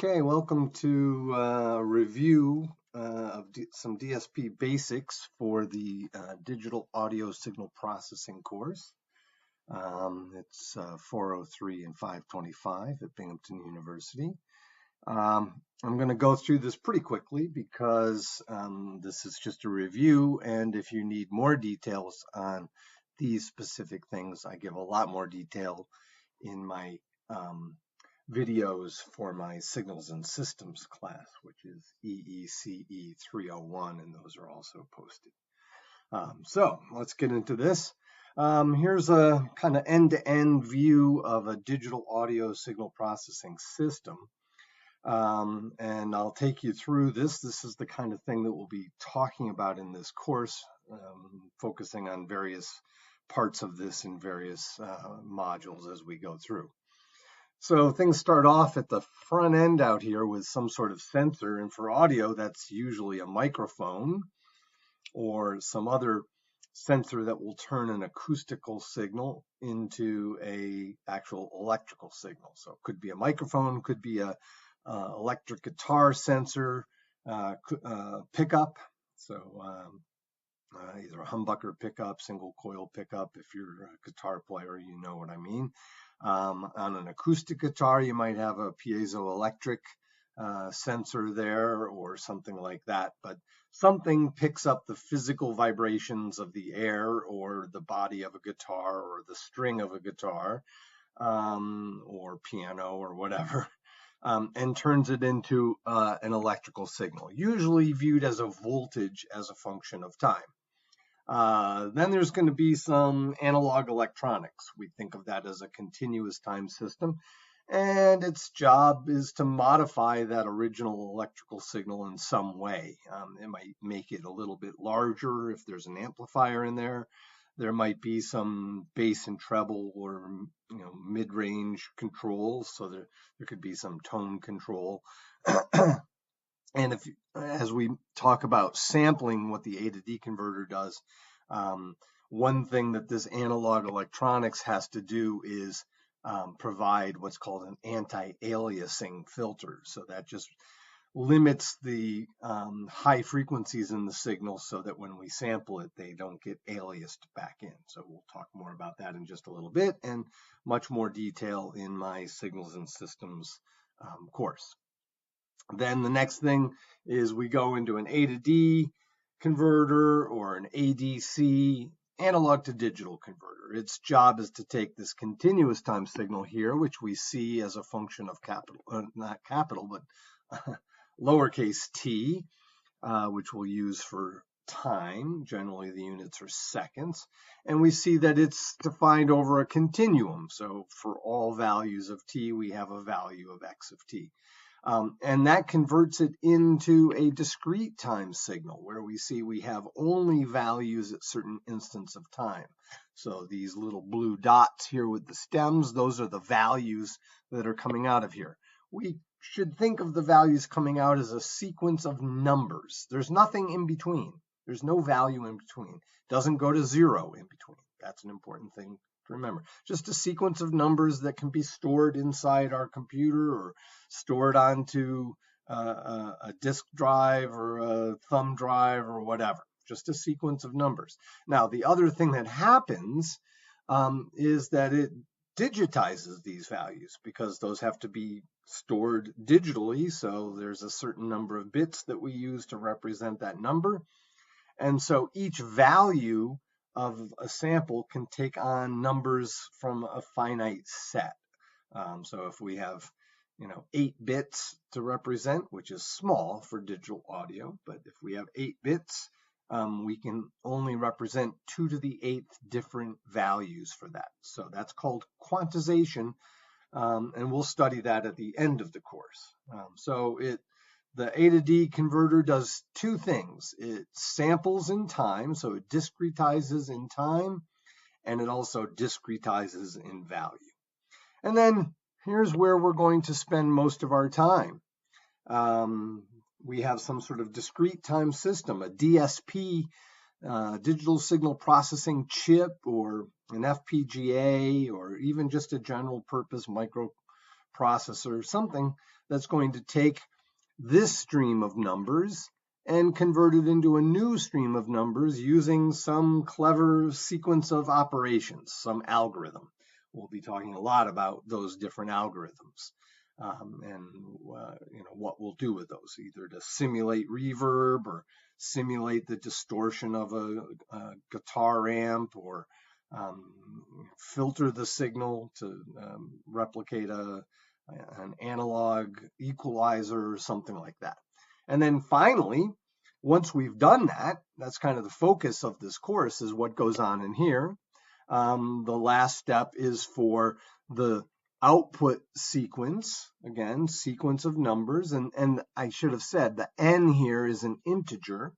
Okay, welcome to review of some DSP basics for the digital audio signal processing course. It's 403 and 525 at Binghamton University. I'm going to go through this pretty quickly because this is just a review, and if you need more details on these specific things, I give a lot more detail in my videos for my Signals and Systems class, which is EECE 301, and those are also posted. So let's get into this. Here's a kind of end-to-end view of a digital audio signal processing system. And I'll take you through this. This is the kind of thing that we'll be talking about in this course, focusing on various parts of this in various modules as we go through. So things start off at the front end out here with some sort of sensor, and for audio, that's usually a microphone or some other sensor that will turn an acoustical signal into a actual electrical signal. So it could be a microphone, could be a electric guitar sensor, pickup. So either a humbucker pickup, single coil pickup. If you're a guitar player, you know what I mean. On an acoustic guitar, you might have a piezoelectric sensor there or something like that, but something picks up the physical vibrations of the air or the body of a guitar or the string of a guitar or piano or whatever, and turns it into an electrical signal, usually viewed as a voltage as a function of time. Then there's going to be some analog electronics. We think of that as a continuous time system, and its job is to modify that original electrical signal in some way. It might make it a little bit larger if there's an amplifier in there. There might be some bass and treble or mid-range controls, so there could be some tone control. And as we talk about sampling, what the A to D converter does, one thing that this analog electronics has to do is provide what's called an anti-aliasing filter. So that just limits the high frequencies in the signal so that when we sample it, they don't get aliased back in. So we'll talk more about that in just a little bit, and much more detail in my Signals and Systems course. Then the next thing is we go into an A to D converter or an ADC, analog to digital converter. Its job is to take this continuous time signal here, which we see as a function of not capital, but lowercase t, which we'll use for time. Generally, the units are seconds. And we see that it's defined over a continuum. So for all values of t, we have a value of x of t. And that converts it into a discrete time signal where we see we have only values at certain instants of time. So these little blue dots here with the stems, those are the values that are coming out of here. We should think of the values coming out as a sequence of numbers. There's nothing in between. There's no value in between. It doesn't go to zero in between. That's an important thing to remember. Just a sequence of numbers that can be stored inside our computer or stored onto a disk drive or a thumb drive or whatever. Just a sequence of numbers. Now, the other thing that happens is that it digitizes these values because those have to be stored digitally. So there's a certain number of bits that we use to represent that number. And so each value of a sample can take on numbers from a finite set. So if we have 8 bits to represent, which is small for digital audio, but if we have 8 bits, we can only represent 2 to the 8th different values for that. So that's called quantization, and we'll study that at the end of the course. The A to D converter does two things. It samples in time, so it discretizes in time, and it also discretizes in value. And then here's where we're going to spend most of our time. We have some sort of discrete time system, a DSP, digital signal processing chip, or an FPGA, or even just a general purpose processor, something that's going to take this stream of numbers and convert it into a new stream of numbers using some clever sequence of operations, some algorithm. We'll be talking a lot about those different algorithms and what we'll do with those, either to simulate reverb or simulate the distortion of a guitar amp, or filter the signal to replicate an analog equalizer or something like that. And then finally, once we've done that, that's kind of the focus of this course, is what goes on in here. The last step is for the output sequence, again, sequence of numbers. And I should have said the n here is an integer,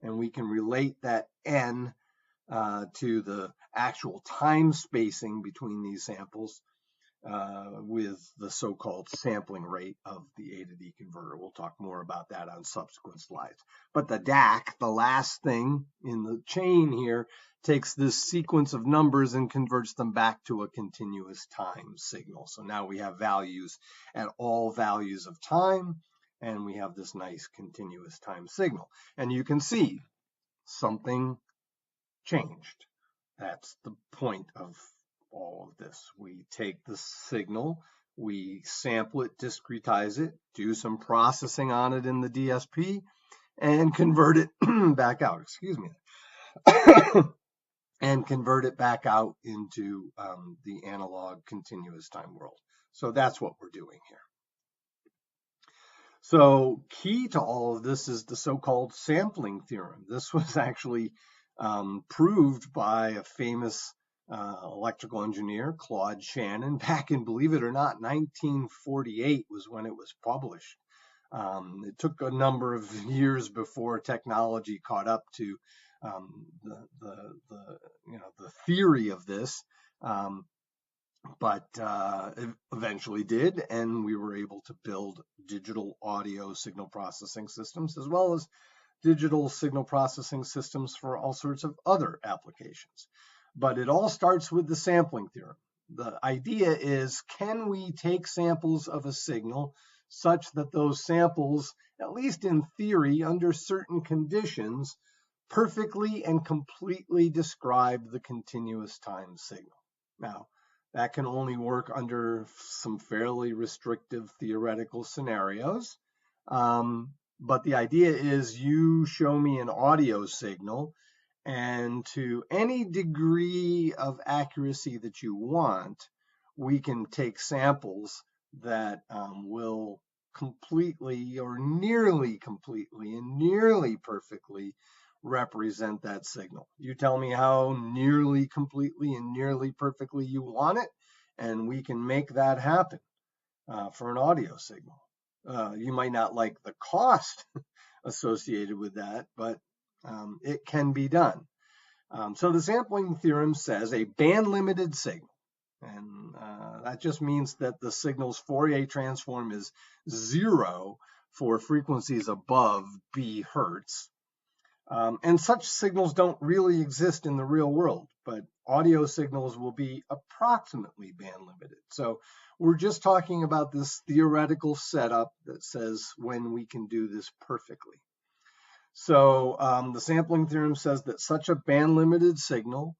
and we can relate that n to the actual time spacing between these samples with the so-called sampling rate of the A to D converter. We'll talk more about that on subsequent slides. But the DAC, the last thing in the chain here, takes this sequence of numbers and converts them back to a continuous time signal. So now we have values at all values of time, and we have this nice continuous time signal. And you can see something changed. That's the point of all of this. We take the signal, we sample it, discretize it, do some processing on it in the DSP, and convert it back out. Excuse me. And convert it back out into the analog continuous time world. So that's what we're doing here. So key to all of this is the so-called sampling theorem. This was actually proved by a famous electrical engineer, Claude Shannon, back in, believe it or not, 1948 was when it was published. It took a number of years before technology caught up to the theory of this, but it eventually did, and we were able to build digital audio signal processing systems, as well as digital signal processing systems for all sorts of other applications. But it all starts with the sampling theorem. The idea is, can we take samples of a signal such that those samples, at least in theory, under certain conditions, perfectly and completely describe the continuous time signal? Now, that can only work under some fairly restrictive theoretical scenarios. But the idea is, you show me an audio signal, and to any degree of accuracy that you want, we can take samples that will completely or nearly completely and nearly perfectly represent that signal. You tell me how nearly completely and nearly perfectly you want it, and we can make that happen for an audio signal. You might not like the cost associated with that, but it can be done. So the sampling theorem says a band-limited signal, and that just means that the signal's Fourier transform is 0 for frequencies above B hertz. And such signals don't really exist in the real world, but audio signals will be approximately band-limited. So we're just talking about this theoretical setup that says when we can do this perfectly. So the sampling theorem says that such a band-limited signal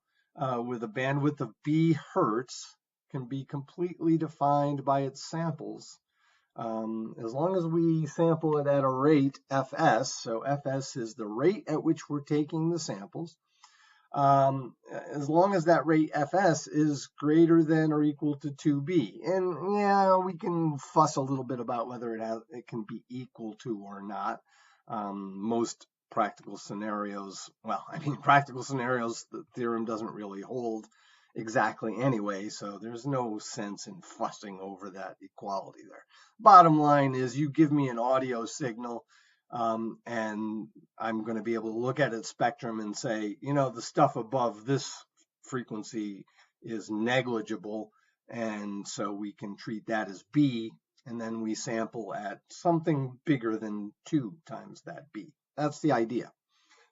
with a bandwidth of B hertz can be completely defined by its samples. As long as we sample it at a rate fs, so fs is the rate at which we're taking the samples, as long as that rate fs is greater than or equal to 2b. And yeah, we can fuss a little bit about whether it can be equal to or not. Most practical scenarios, practical scenarios, the theorem doesn't really hold exactly anyway, so there's no sense in fussing over that equality there. Bottom line is, you give me an audio signal, and I'm going to be able to look at its spectrum and say, the stuff above this frequency is negligible, and so we can treat that as B, and then we sample at something bigger than 2 times that B. That's the idea.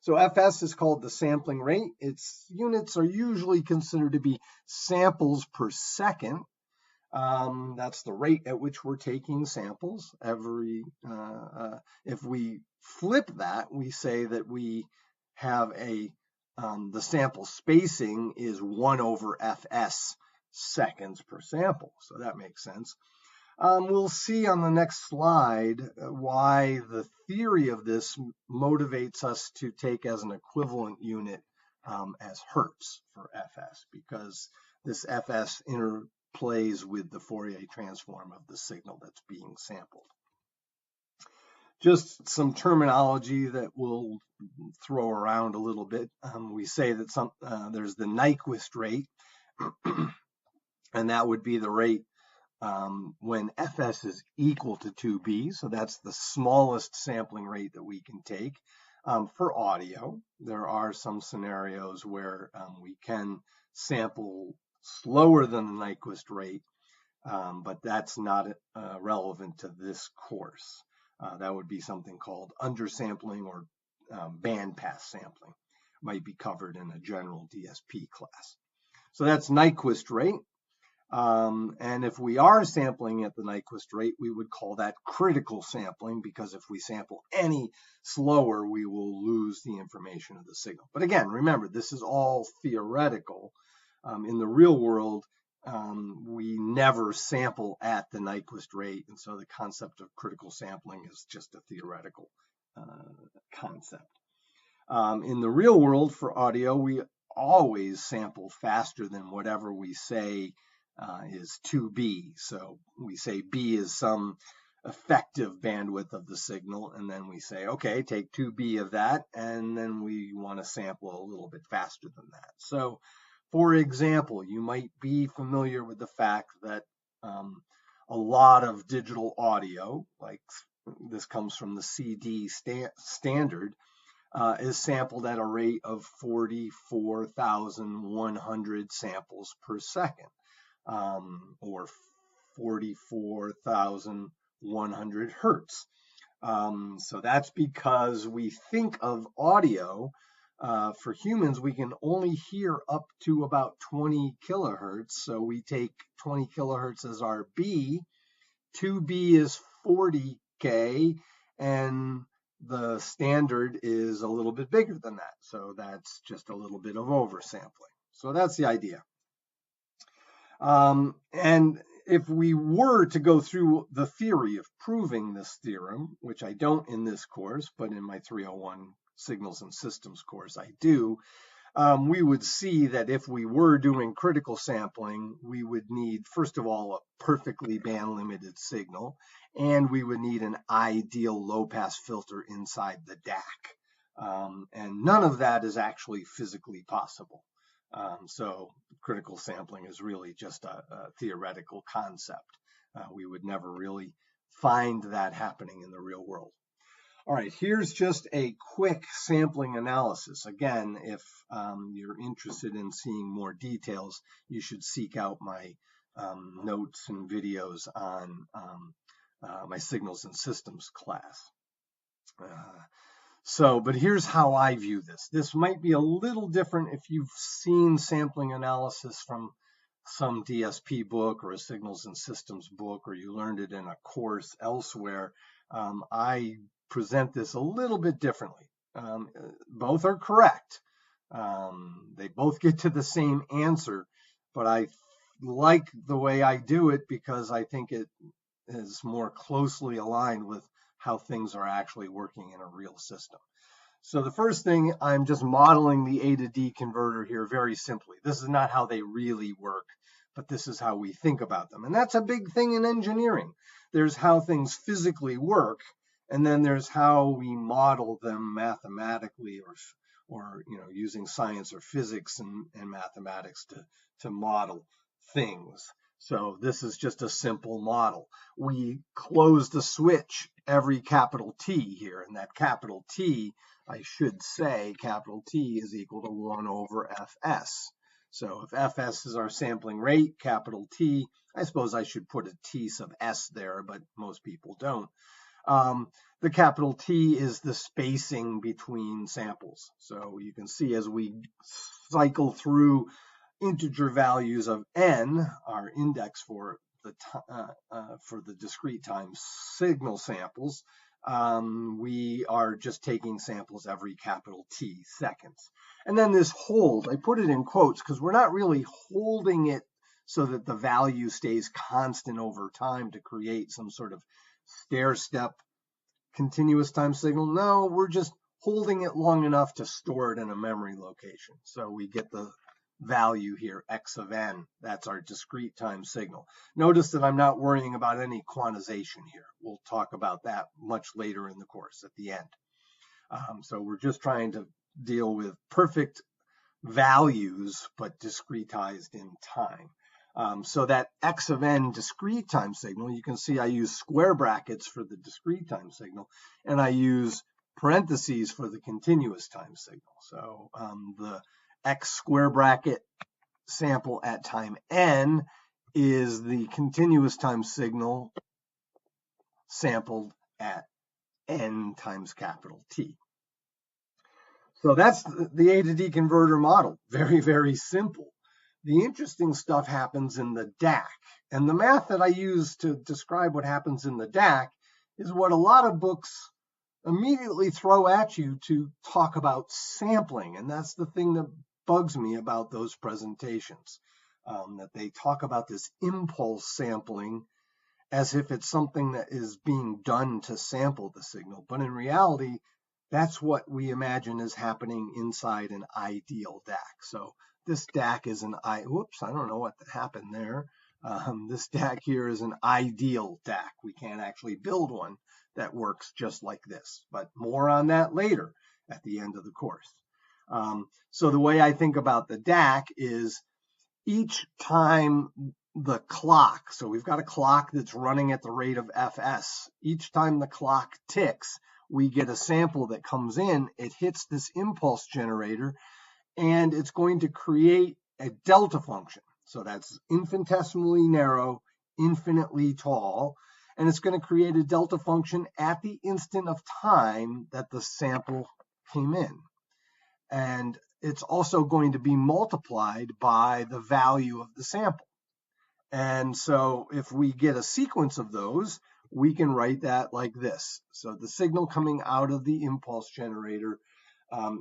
So fs is called the sampling rate. Its units are usually considered to be samples per second. That's the rate at which we're taking samples. If we flip that, we say that we have the sample spacing is 1 over fs seconds per sample. So that makes sense. We'll see on the next slide why the theory of this motivates us to take as an equivalent unit as hertz for fs, because this fs interplays with the Fourier transform of the signal that's being sampled. Just some terminology that we'll throw around a little bit. We say that there's the Nyquist rate, and that would be the rate when fs is equal to 2b, so that's the smallest sampling rate that we can take. For audio, there are some scenarios where we can sample slower than the Nyquist rate, but that's not relevant to this course. That would be something called undersampling or bandpass sampling. Might be covered in a general DSP class. So that's Nyquist rate. And if we are sampling at the Nyquist rate, we would call that critical sampling, because if we sample any slower, we will lose the information of the signal. But again, remember, this is all theoretical. In the real world, we never sample at the Nyquist rate, and so the concept of critical sampling is just a theoretical concept. In the real world for audio, we always sample faster than whatever we say is 2b. So we say b is some effective bandwidth of the signal, and then we say, okay, take 2b of that, and then we want to sample a little bit faster than that. So, for example, you might be familiar with the fact that a lot of digital audio, like this comes from the CD standard, is sampled at a rate of 44,100 samples per second. Or 44,100 hertz. So that's because we think of audio, for humans, we can only hear up to about 20 kilohertz. So we take 20 kilohertz as our B. 2B is 40K, and the standard is a little bit bigger than that. So that's just a little bit of oversampling. So that's the idea. And if we were to go through the theory of proving this theorem, which I don't in this course, but in my 301 Signals and Systems course I do, we would see that if we were doing critical sampling, we would need, first of all, a perfectly band-limited signal, and we would need an ideal low-pass filter inside the DAC. And none of that is actually physically possible. So critical sampling is really just a theoretical concept. We would never really find that happening in the real world. All right, here's just a quick sampling analysis. Again, if you're interested in seeing more details, you should seek out my notes and videos on my Signals and Systems class. But here's how I view this. This might be a little different if you've seen sampling analysis from some DSP book or a Signals and Systems book, or you learned it in a course elsewhere. I present this a little bit differently. Both are correct. They both get to the same answer, but I like the way I do it because I think it is more closely aligned with how things are actually working in a real system. So the first thing, I'm just modeling the A to D converter here very simply. This is not how they really work, but this is how we think about them. And that's a big thing in engineering. There's how things physically work, and then there's how we model them mathematically or using science or physics and mathematics to model things. So this is just a simple model. We close the switch every capital T here, and that capital T, I should say capital T is equal to 1 over Fs. So if Fs is our sampling rate, capital T, I suppose I should put a T sub S there, but most people don't. The capital T is the spacing between samples. So you can see as we cycle through integer values of n, our index for for the discrete time signal samples, we are just taking samples every capital T seconds. And then this hold, I put it in quotes because we're not really holding it so that the value stays constant over time to create some sort of stair-step continuous time signal. No, we're just holding it long enough to store it in a memory location. So we get the value here, x of n. That's our discrete time signal. Notice that I'm not worrying about any quantization here. We'll talk about that much later in the course at the end. So we're just trying to deal with perfect values, but discretized in time. So that x of n discrete time signal, you can see I use square brackets for the discrete time signal, and I use parentheses for the continuous time signal. So the x square bracket sample at time n is the continuous time signal sampled at n times capital T. So that's the A to D converter model. Very, very simple. The interesting stuff happens in the DAC. And the math that I use to describe what happens in the DAC is what a lot of books immediately throw at you to talk about sampling. And that's the thing that bugs me about those presentations, that they talk about this impulse sampling as if it's something that is being done to sample the signal. But in reality, that's what we imagine is happening inside an ideal DAC. So this DAC is I don't know what happened there. This DAC here is an ideal DAC. We can't actually build one that works just like this, but more on that later at the end of the course. So the way I think about the DAC is each time the clock, so we've got a clock that's running at the rate of fs. Each time the clock ticks, we get a sample that comes in, it hits this impulse generator, and it's going to create a delta function. So that's infinitesimally narrow, infinitely tall, and it's going to create a delta function at the instant of time that the sample came in. And it's also going to be multiplied by the value of the sample. And so if we get a sequence of those, we can write that like this. So the signal coming out of the impulse generator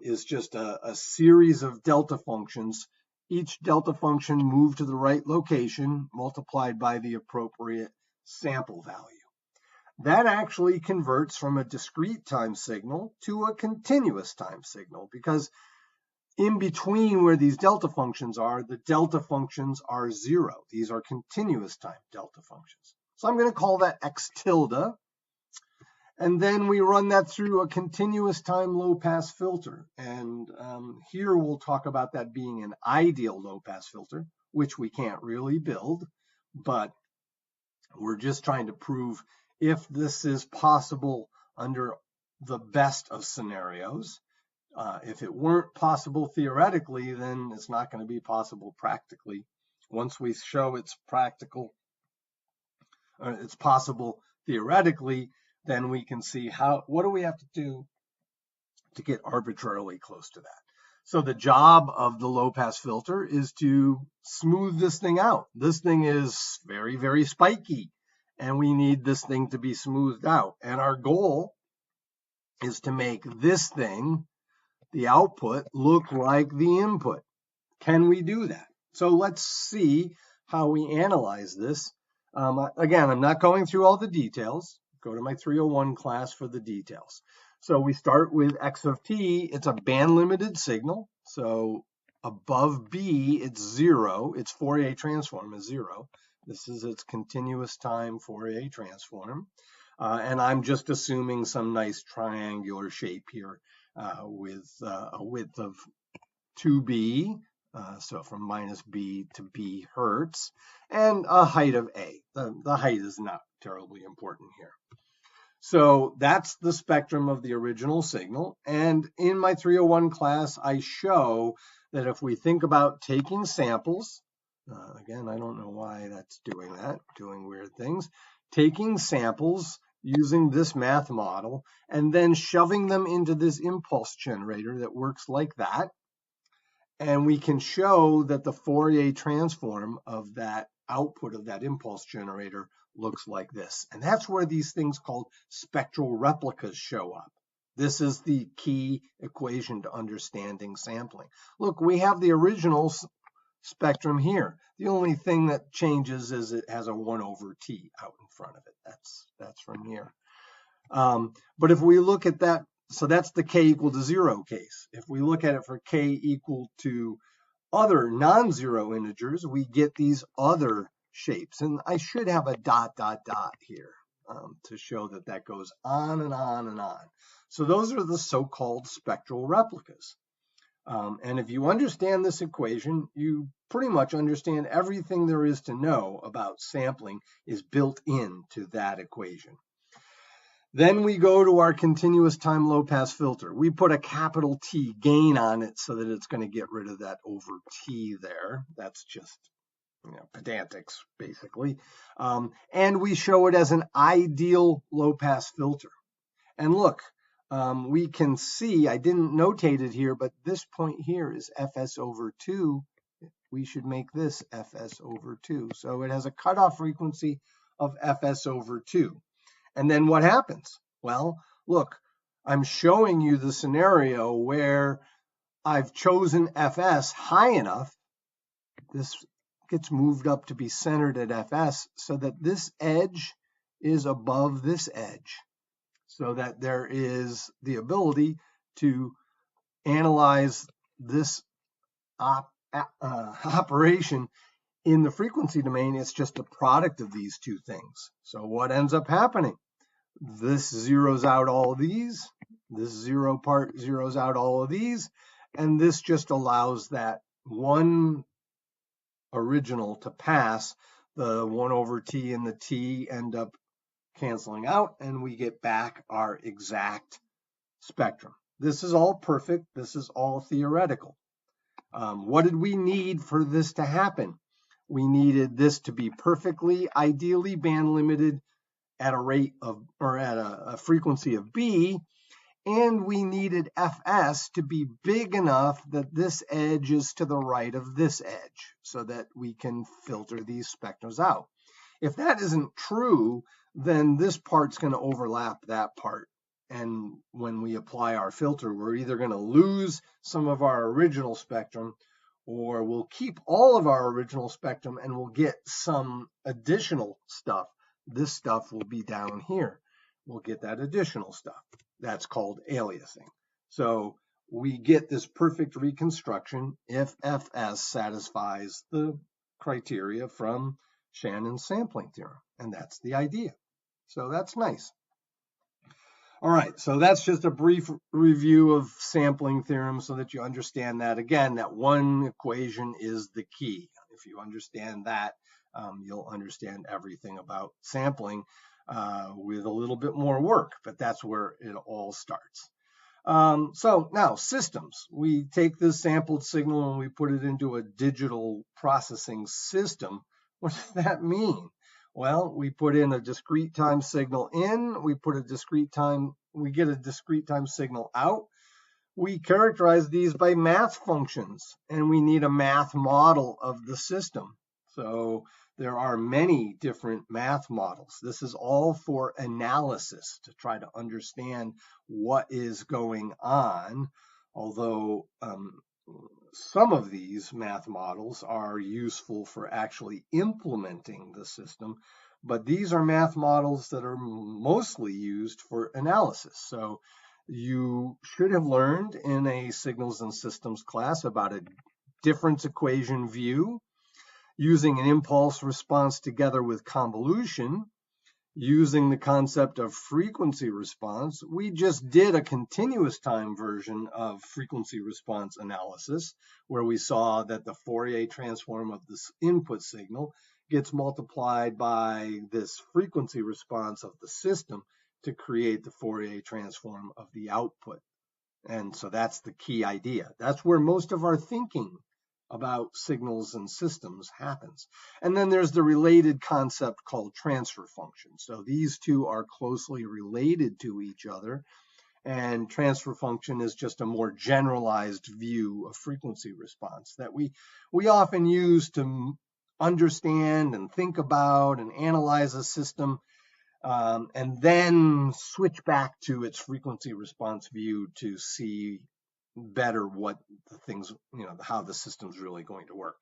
is just a series of delta functions. Each delta function moved to the right location, multiplied by the appropriate sample value. That actually converts from a discrete time signal to a continuous time signal, because in between where these delta functions are, the delta functions are 0. These are continuous time delta functions. So I'm going to call that x tilde. And then we run that through a continuous time low-pass filter. And here we'll talk about that being an ideal low-pass filter, which we can't really build, but we're just trying to prove if this is possible under the best of scenarios. If it weren't possible theoretically, then it's not going to be possible practically. Once we show it's possible theoretically, then we can see what do we have to do to get arbitrarily close to that. So the job of the low-pass filter is to smooth this thing out. This thing is very, very spiky, and we need this thing to be smoothed out. And our goal is to make this thing, the output, look like the input. Can we do that? So let's see how we analyze this. Again, I'm not going through all the details. Go to my 301 class for the details. So we start with x of t. It's a band-limited signal. So above b, it's 0. Its Fourier transform is 0. This is its continuous time Fourier transform. And I'm just assuming some nice triangular shape here with a width of 2b, so from minus b to b hertz, and a height of a. The height is not terribly important here. So that's the spectrum of the original signal. And in my 301 class, I show that if we think about taking samples, again, I don't know why that's doing weird things, taking samples using this math model and then shoving them into this impulse generator that works like that. And we can show that the Fourier transform of that output of that impulse generator looks like this. And that's where these things called spectral replicas show up. This is the key equation to understanding sampling. Look, we have the original spectrum here. The only thing that changes is it has a 1/t out in front of it. That's from here. But if we look at that, so that's the k equal to 0 case. If we look at it for k equal to other non-zero integers, we get these other shapes. And I should have a ... here to show that that goes on and on and on. So those are the so-called spectral replicas. And if you understand this equation, you pretty much understand everything there is to know about sampling is built into that equation. Then we go to our continuous time low-pass filter. We put a capital T gain on it so that it's going to get rid of that over T there. That's just, pedantics, basically. And we show it as an ideal low-pass filter. And look, we can see, I didn't notate it here, but this point here is Fs over 2. We should make this Fs over 2. So it has a cutoff frequency of Fs over 2. And then what happens? Well, look, I'm showing you the scenario where I've chosen Fs high enough. This gets moved up to be centered at Fs so that this edge is above this edge, so that there is the ability to analyze this operation in the frequency domain. It's just a product of these two things. So what ends up happening? This zeroes out all of these. This zero part zeroes out all of these. And this just allows that one original to pass. The 1/t and the t end up canceling out, and we get back our exact spectrum. This is all perfect. This is all theoretical. What did we need for this to happen? We needed this to be perfectly, ideally band limited at a rate of, or at a frequency of B, and we needed Fs to be big enough that this edge is to the right of this edge so that we can filter these spectrums out. If that isn't true, then this part's going to overlap that part. And when we apply our filter, we're either going to lose some of our original spectrum, or we'll keep all of our original spectrum and we'll get some additional stuff. This stuff will be down here. We'll get that additional stuff. That's called aliasing. So we get this perfect reconstruction if Fs satisfies the criteria from Shannon's sampling theorem. And that's the idea. So that's nice. All right, so that's just a brief review of sampling theorem so that you understand that, again, that one equation is the key. If you understand that, you'll understand everything about sampling with a little bit more work, but that's where it all starts. So now systems. We take this sampled signal and we put it into a digital processing system. What does that mean? Well, we put in a discrete time signal in, we get a discrete time signal out. We characterize these by math functions, and we need a math model of the system. So there are many different math models. This is all for analysis to try to understand what is going on, although some of these math models are useful for actually implementing the system, but these are math models that are mostly used for analysis. So you should have learned in a signals and systems class about a difference equation view, using an impulse response together with convolution, using the concept of frequency response. We just did a continuous time version of frequency response analysis, where we saw that the Fourier transform of this input signal gets multiplied by this frequency response of the system to create the Fourier transform of the output. And so that's the key idea. That's where most of our thinking about signals and systems happens. And then there's the related concept called transfer function. So these two are closely related to each other, and transfer function is just a more generalized view of frequency response that we often use to understand and think about and analyze a system, and then switch back to its frequency response view to see better what the things, how the system's really going to work.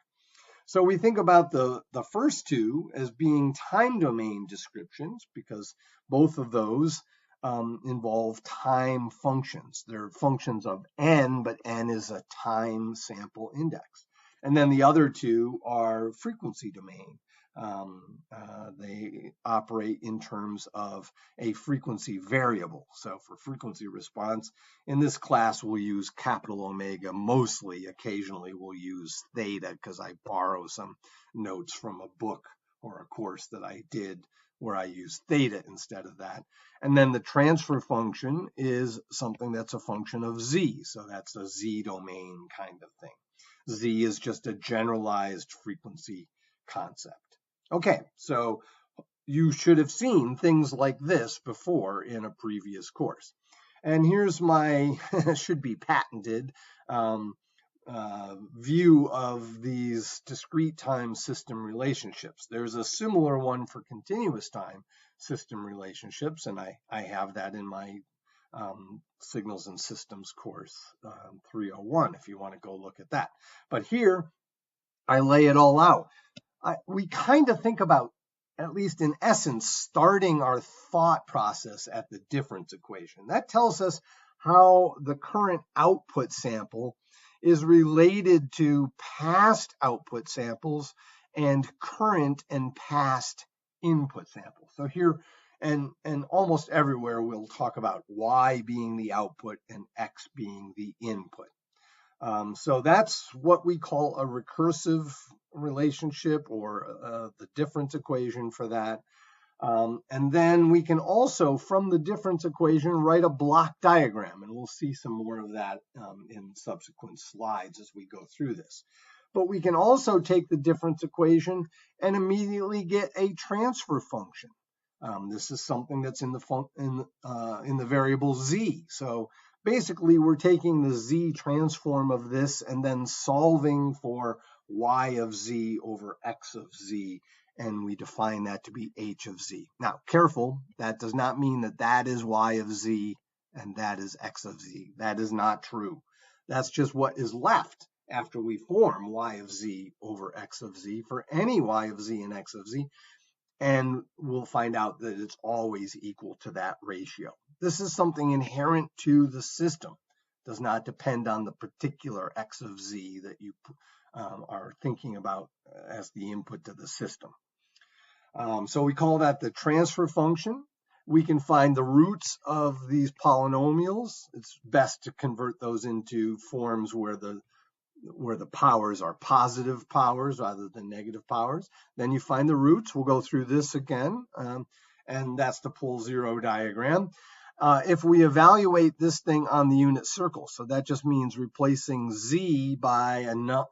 So we think about the first two as being time domain descriptions, because both of those involve time functions. They're functions of n, but n is a time sample index. And then the other two are frequency domain. They operate in terms of a frequency variable. So for frequency response, in this class, we'll use capital omega mostly. Occasionally, we'll use theta because I borrow some notes from a book or a course that I did where I use theta instead of that. And then the transfer function is something that's a function of z. So that's a z domain kind of thing. Z is just a generalized frequency concept. Okay, so you should have seen things like this before in a previous course. And here's my, should be patented, view of these discrete time system relationships. There's a similar one for continuous time system relationships, and I have that in my Signals and Systems course 301 if you want to go look at that. But here, I lay it all out. We kind of think about, at least in essence, starting our thought process at the difference equation. That tells us how the current output sample is related to past output samples and current and past input samples. So here and almost everywhere we'll talk about y being the output and x being the input. So that's what we call a recursive relationship, or the difference equation for that. And then we can also, from the difference equation, write a block diagram, and we'll see some more of that in subsequent slides as we go through this. But we can also take the difference equation and immediately get a transfer function. This is something that's in the variable z. So basically, we're taking the z transform of this and then solving for y of z over x of z, and we define that to be h of z. Now, careful, that does not mean that that is y of z and that is x of z. That is not true. That's just what is left after we form y of z over x of z for any y of z and x of z, and we'll find out that it's always equal to that ratio. This is something inherent to the system. It does not depend on the particular x of z that you are thinking about as the input to the system. So we call that the transfer function. We can find the roots of these polynomials. It's best to convert those into forms where the powers are positive powers rather than negative powers. Then you find the roots. We'll go through this again, and that's the pole zero diagram. If we evaluate this thing on the unit circle, so that just means replacing z by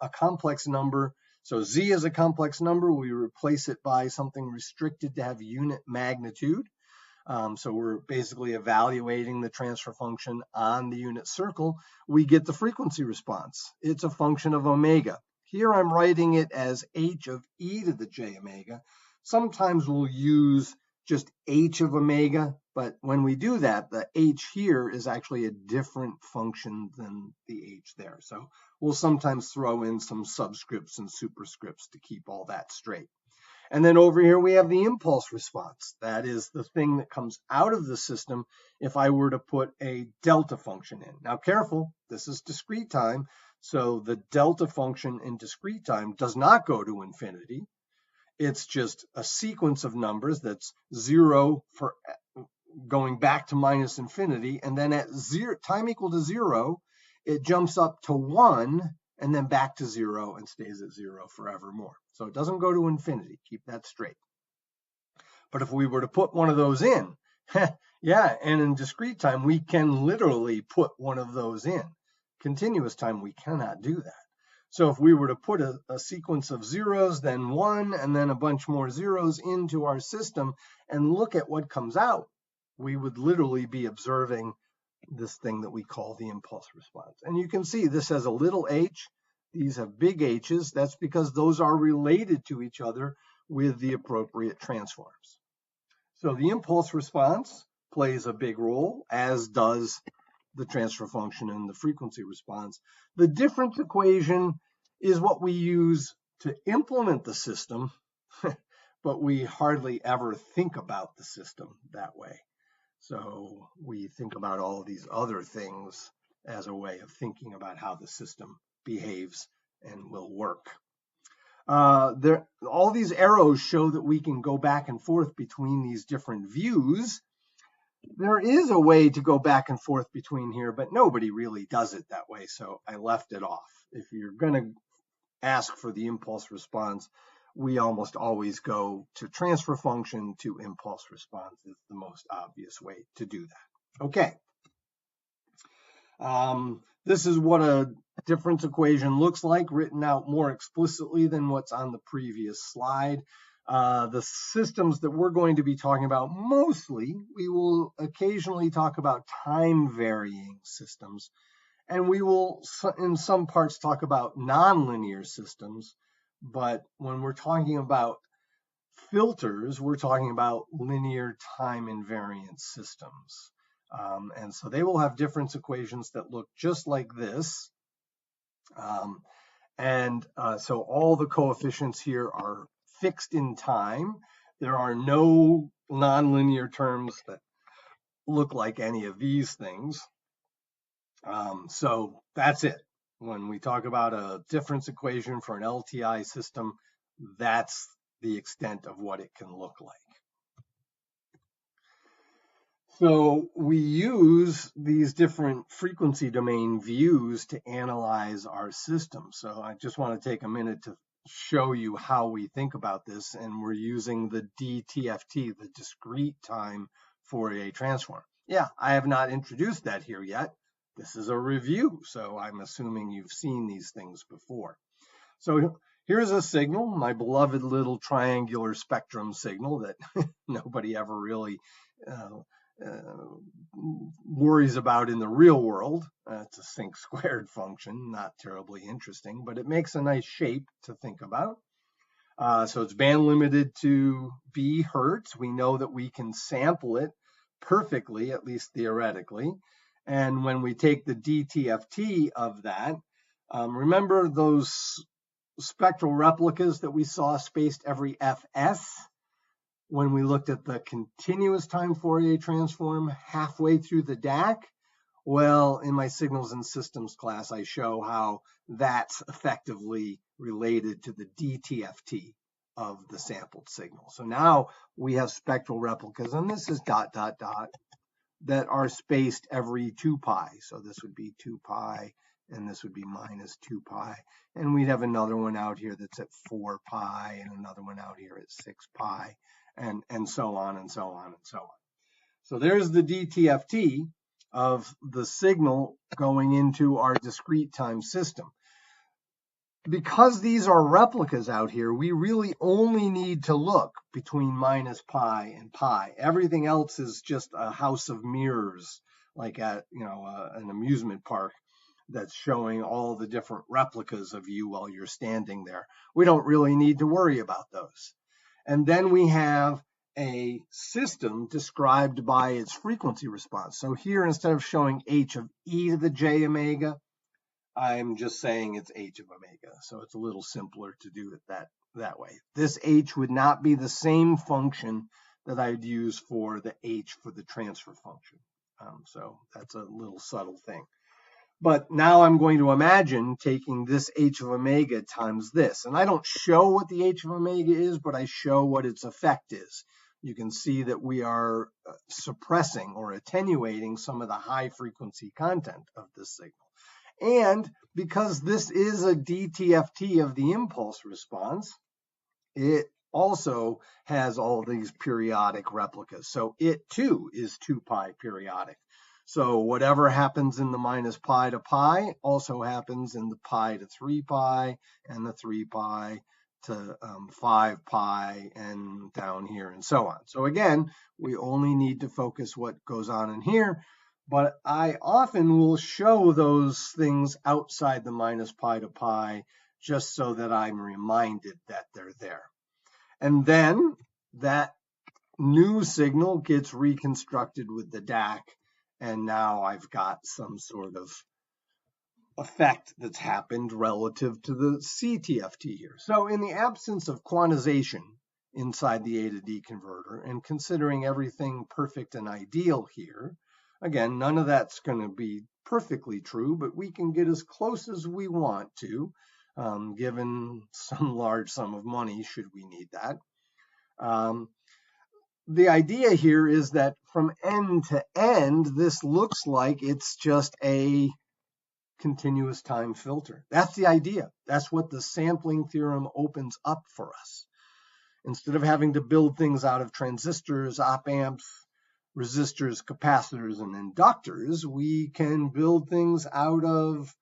a complex number. So z is a complex number. We replace it by something restricted to have unit magnitude. So we're basically evaluating the transfer function on the unit circle. We get the frequency response. It's a function of omega. Here I'm writing it as h of e to the j omega. Sometimes we'll use just h of omega, but when we do that, the h here is actually a different function than the h there. So we'll sometimes throw in some subscripts and superscripts to keep all that straight. And then over here we have the impulse response. That is the thing that comes out of the system if I were to put a delta function in. Now careful, this is discrete time, so the delta function in discrete time does not go to infinity. It's just a sequence of numbers that's 0 for going back to minus infinity, and then at time equal to 0, it jumps up to 1 and then back to 0 and stays at 0 forevermore. So it doesn't go to infinity. Keep that straight. But if we were to put one of those in, yeah, and in discrete time, we can literally put one of those in. Continuous time, we cannot do that. So if we were to put a sequence of zeros, then 1, and then a bunch more zeros into our system and look at what comes out, we would literally be observing this thing that we call the impulse response. And you can see this has a little h, These have big H's. That's because those are related to each other with the appropriate transforms. So the impulse response plays a big role, as does the transfer function and the frequency response. The difference equation is what we use to implement the system, but we hardly ever think about the system that way. So we think about all of these other things as a way of thinking about how the system behaves and will work. All these arrows show that we can go back and forth between these different views. There is a way to go back and forth between here, but nobody really does it that way, so I left it off. If you're going to ask for the impulse response, we almost always go to transfer function to impulse response. It's the most obvious way to do that. Okay. This is what a difference equation looks like, written out more explicitly than what's on the previous slide. The systems that we're going to be talking about mostly, we will occasionally talk about time varying systems, and we will in some parts talk about nonlinear systems, but when we're talking about filters, we're talking about linear time invariant systems. And so they will have difference equations that look just like this. So all the coefficients here are fixed in time. There are no nonlinear terms that look like any of these things. So that's it. When we talk about a difference equation for an LTI system, that's the extent of what it can look like. So we use these different frequency domain views to analyze our system. So I just want to take a minute to show you how we think about this, and we're using the DTFT, the discrete time Fourier transform. Yeah, I have not introduced that here yet. This is a review, so I'm assuming you've seen these things before. So here's a signal, my beloved little triangular spectrum signal that nobody ever really worries about in the real world. It's a sinc squared function, not terribly interesting, but it makes a nice shape to think about. So it's band limited to B hertz. We know that we can sample it perfectly, at least theoretically. And when we take the DTFT of that, remember those spectral replicas that we saw spaced every fs? When we looked at the continuous time Fourier transform halfway through the DAC, well, in my signals and systems class, I show how that's effectively related to the DTFT of the sampled signal. So now we have spectral replicas, and this is ... that are spaced every 2 pi. So this would be 2 pi, and this would be minus 2 pi. And we'd have another one out here that's at 4 pi, and another one out here at 6 pi. And so on and so on and so on. So there's the DTFT of the signal going into our discrete time system. Because these are replicas out here, we really only need to look between minus pi and pi. Everything else is just a house of mirrors, like at an amusement park that's showing all the different replicas of you while you're standing there. We don't really need to worry about those. And then we have a system described by its frequency response. So here, instead of showing h of e to the j omega, I'm just saying it's h of omega. So it's a little simpler to do it that way. This h would not be the same function that I'd use for the h for the transfer function. So that's a little subtle thing. But now I'm going to imagine taking this h of omega times this. And I don't show what the h of omega is, but I show what its effect is. You can see that we are suppressing or attenuating some of the high frequency content of this signal. And because this is a DTFT of the impulse response, it also has all these periodic replicas. So it too is 2 pi periodic. So whatever happens in the minus pi to pi also happens in the pi to 3 pi and the 3 pi to 5 pi and down here and so on. So again, we only need to focus what goes on in here. but I often will show those things outside the minus pi to pi just so that I'm reminded that they're there. And then that new signal gets reconstructed with the DAC, and now I've got some sort of effect that's happened relative to the CTFT here. So in the absence of quantization inside the A to D converter, and considering everything perfect and ideal here, again, none of that's going to be perfectly true, but we can get as close as we want to, given some large sum of money, should we need that. The idea here is that from end to end, this looks like it's just a continuous time filter. That's the idea. That's what the sampling theorem opens up for us. Instead of having to build things out of transistors, op amps, resistors, capacitors, and inductors, we can build things out of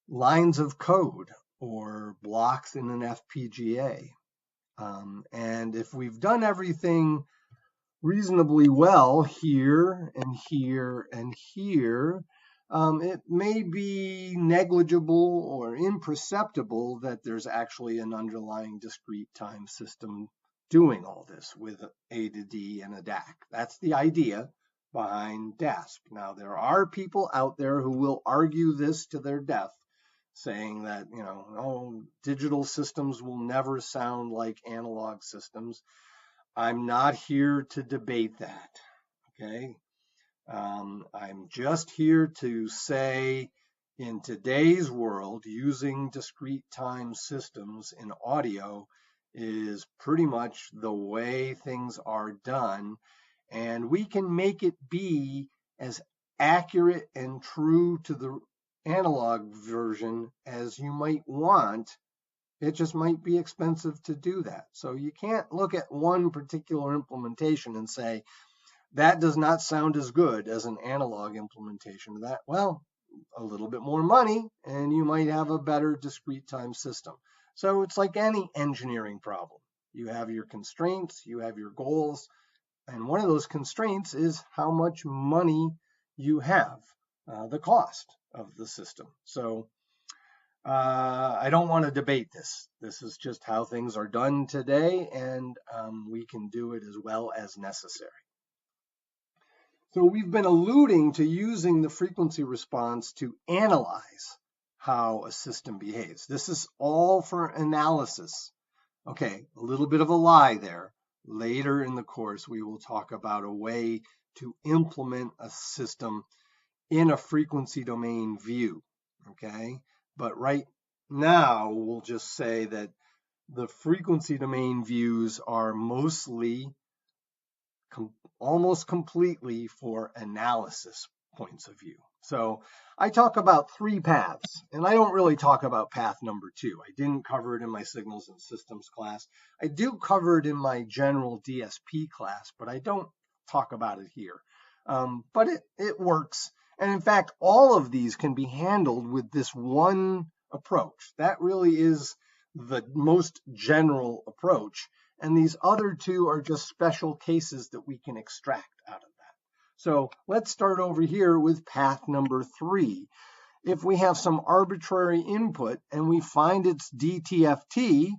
lines of code or blocks in an FPGA. And if we've done everything reasonably well here and here and here, it may be negligible or imperceptible that there's actually an underlying discrete time system doing all this with A to D and a DAC. That's the idea behind DASP. Now, there are people out there who will argue this to their death, saying that, oh, digital systems will never sound like analog systems. I'm not here to debate that, okay? I'm just here to say, in today's world, using discrete time systems in audio is pretty much the way things are done, and we can make it be as accurate and true to the analog version as you might want. It just might be expensive to do that. So you can't look at one particular implementation and say, that does not sound as good as an analog implementation of that. Well, a little bit more money, and you might have a better discrete time system. So it's like any engineering problem. You have your constraints, you have your goals, and one of those constraints is how much money you have, the cost of the system. So I don't want to debate this. This is just how things are done today, and we can do it as well as necessary. So we've been alluding to using the frequency response to analyze how a system behaves. This is all for analysis. Okay, a little bit of a lie there. Later in the course, we will talk about a way to implement a system in a frequency domain view. Okay, but right now we'll just say that the frequency domain views are mostly almost completely for analysis points of view. So I talk about 3 paths, and I don't really talk about path number 2. I didn't cover it in my signals and systems class. I do cover it in my general DSP class, but I don't talk about it here. But it works. And in fact, all of these can be handled with this one approach. That really is the most general approach. And these other 2 are just special cases that we can extract out of that. So let's start over here with path number 3. If we have some arbitrary input and we find it's DTFT,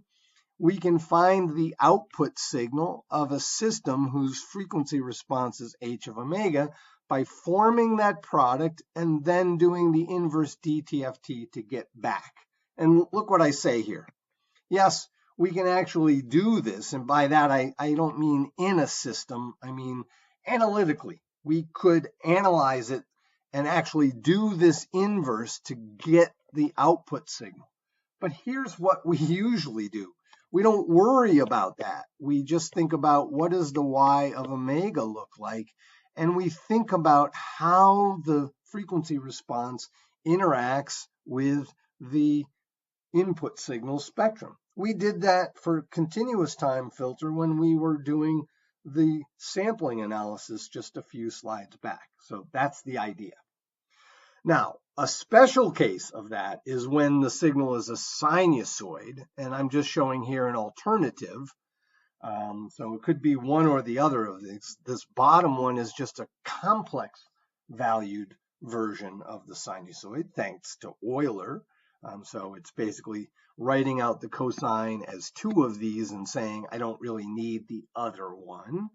we can find the output signal of a system whose frequency response is h of omega by forming that product and then doing the inverse DTFT to get back. And look what I say here. Yes, we can actually do this, and by that I don't mean in a system, I mean analytically. We could analyze it and actually do this inverse to get the output signal. But here's what we usually do. We don't worry about that. We just think about what does the y of omega look like, and we think about how the frequency response interacts with the input signal spectrum. We did that for continuous time filter when we were doing the sampling analysis just a few slides back. So that's the idea. Now, a special case of that is when the signal is a sinusoid, and I'm just showing here an alternative. So it could be one or the other of these. This bottom one is just a complex valued version of the sinusoid, thanks to Euler. So it's basically writing out the cosine as two of these and saying, I don't really need the other one.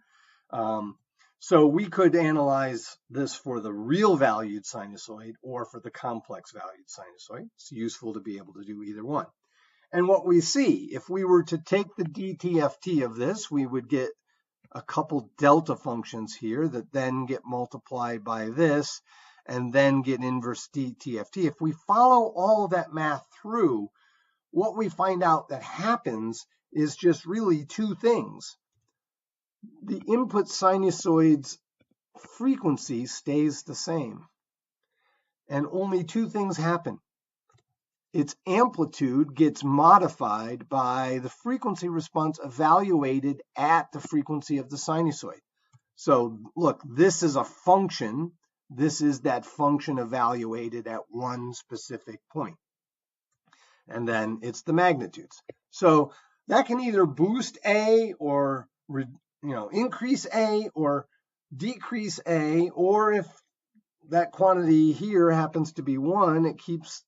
So we could analyze this for the real valued sinusoid or for the complex valued sinusoid. It's useful to be able to do either one. And what we see, if we were to take the DTFT of this, we would get a couple delta functions here that then get multiplied by this and then get inverse DTFT. If we follow all of that math through, what we find out that happens is just really two things. The input sinusoid's frequency stays the same, and only two things happen. Its amplitude gets modified by the frequency response evaluated at the frequency of the sinusoid. So look, this is a function. This is that function evaluated at one specific point. And then it's the magnitudes. So that can either boost A or increase A or decrease A, or if that quantity here happens to be 1, it keeps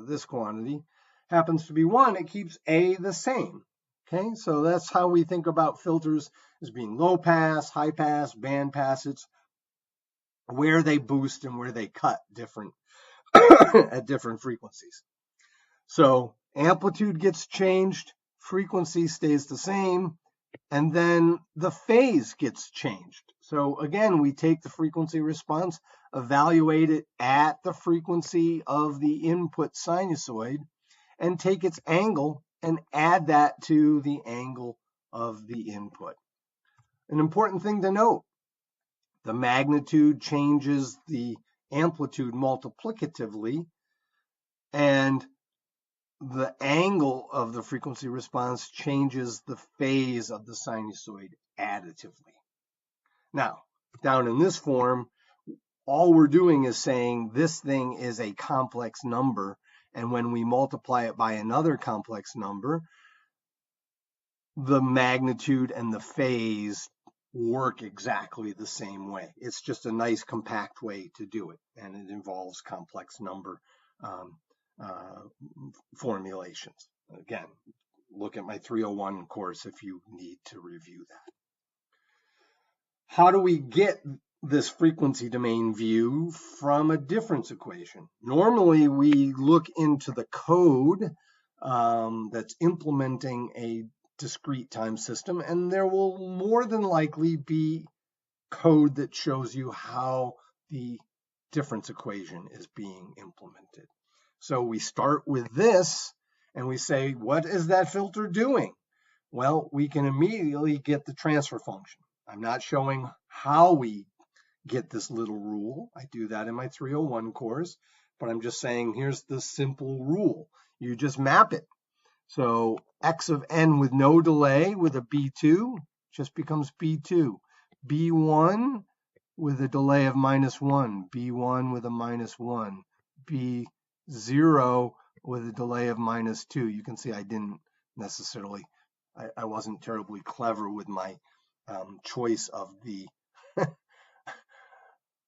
this quantity happens to be 1, it keeps A the same. Okay, so that's how we think about filters as being low pass, high pass, band pass. It's where they boost and where they cut different at different frequencies. So amplitude gets changed, frequency stays the same, and then the phase gets changed. So again, we take the frequency response, evaluate it at the frequency of the input sinusoid, and take its angle and add that to the angle of the input. An important thing to note, the magnitude changes the amplitude multiplicatively, and the angle of the frequency response changes the phase of the sinusoid additively. Now, down in this form, all we're doing is saying this thing is a complex number, and when we multiply it by another complex number, the magnitude and the phase work exactly the same way. It's just a nice compact way to do it, and it involves complex number formulations. Again, look at my 301 course if you need to review that. How do we get this frequency domain view from a difference equation? Normally, we look into the code that's implementing a discrete time system, and there will more than likely be code that shows you how the difference equation is being implemented. So we start with this and we say, what is that filter doing? Well, we can immediately get the transfer function. I'm not showing how we get this little rule. I do that in my 301 course, but I'm just saying here's the simple rule. You just map it. So x of n with no delay with a B2 just becomes B2. B1 with a delay of -1, B1 with a -1, B0 with a delay of -2. You can see I didn't necessarily, I wasn't terribly clever with my choice of the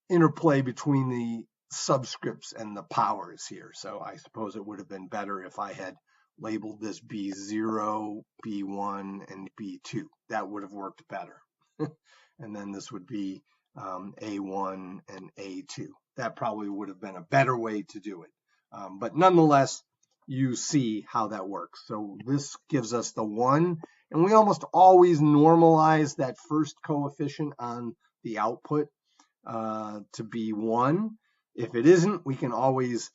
interplay between the subscripts and the powers here. So I suppose it would have been better if I had labeled this B0, B1, and B2. That would have worked better. And then this would be A1 and A2. That probably would have been a better way to do it. But nonetheless, you see how that works. So this gives us the 1, and we almost always normalize that first coefficient on the output to be 1. If it isn't, we can always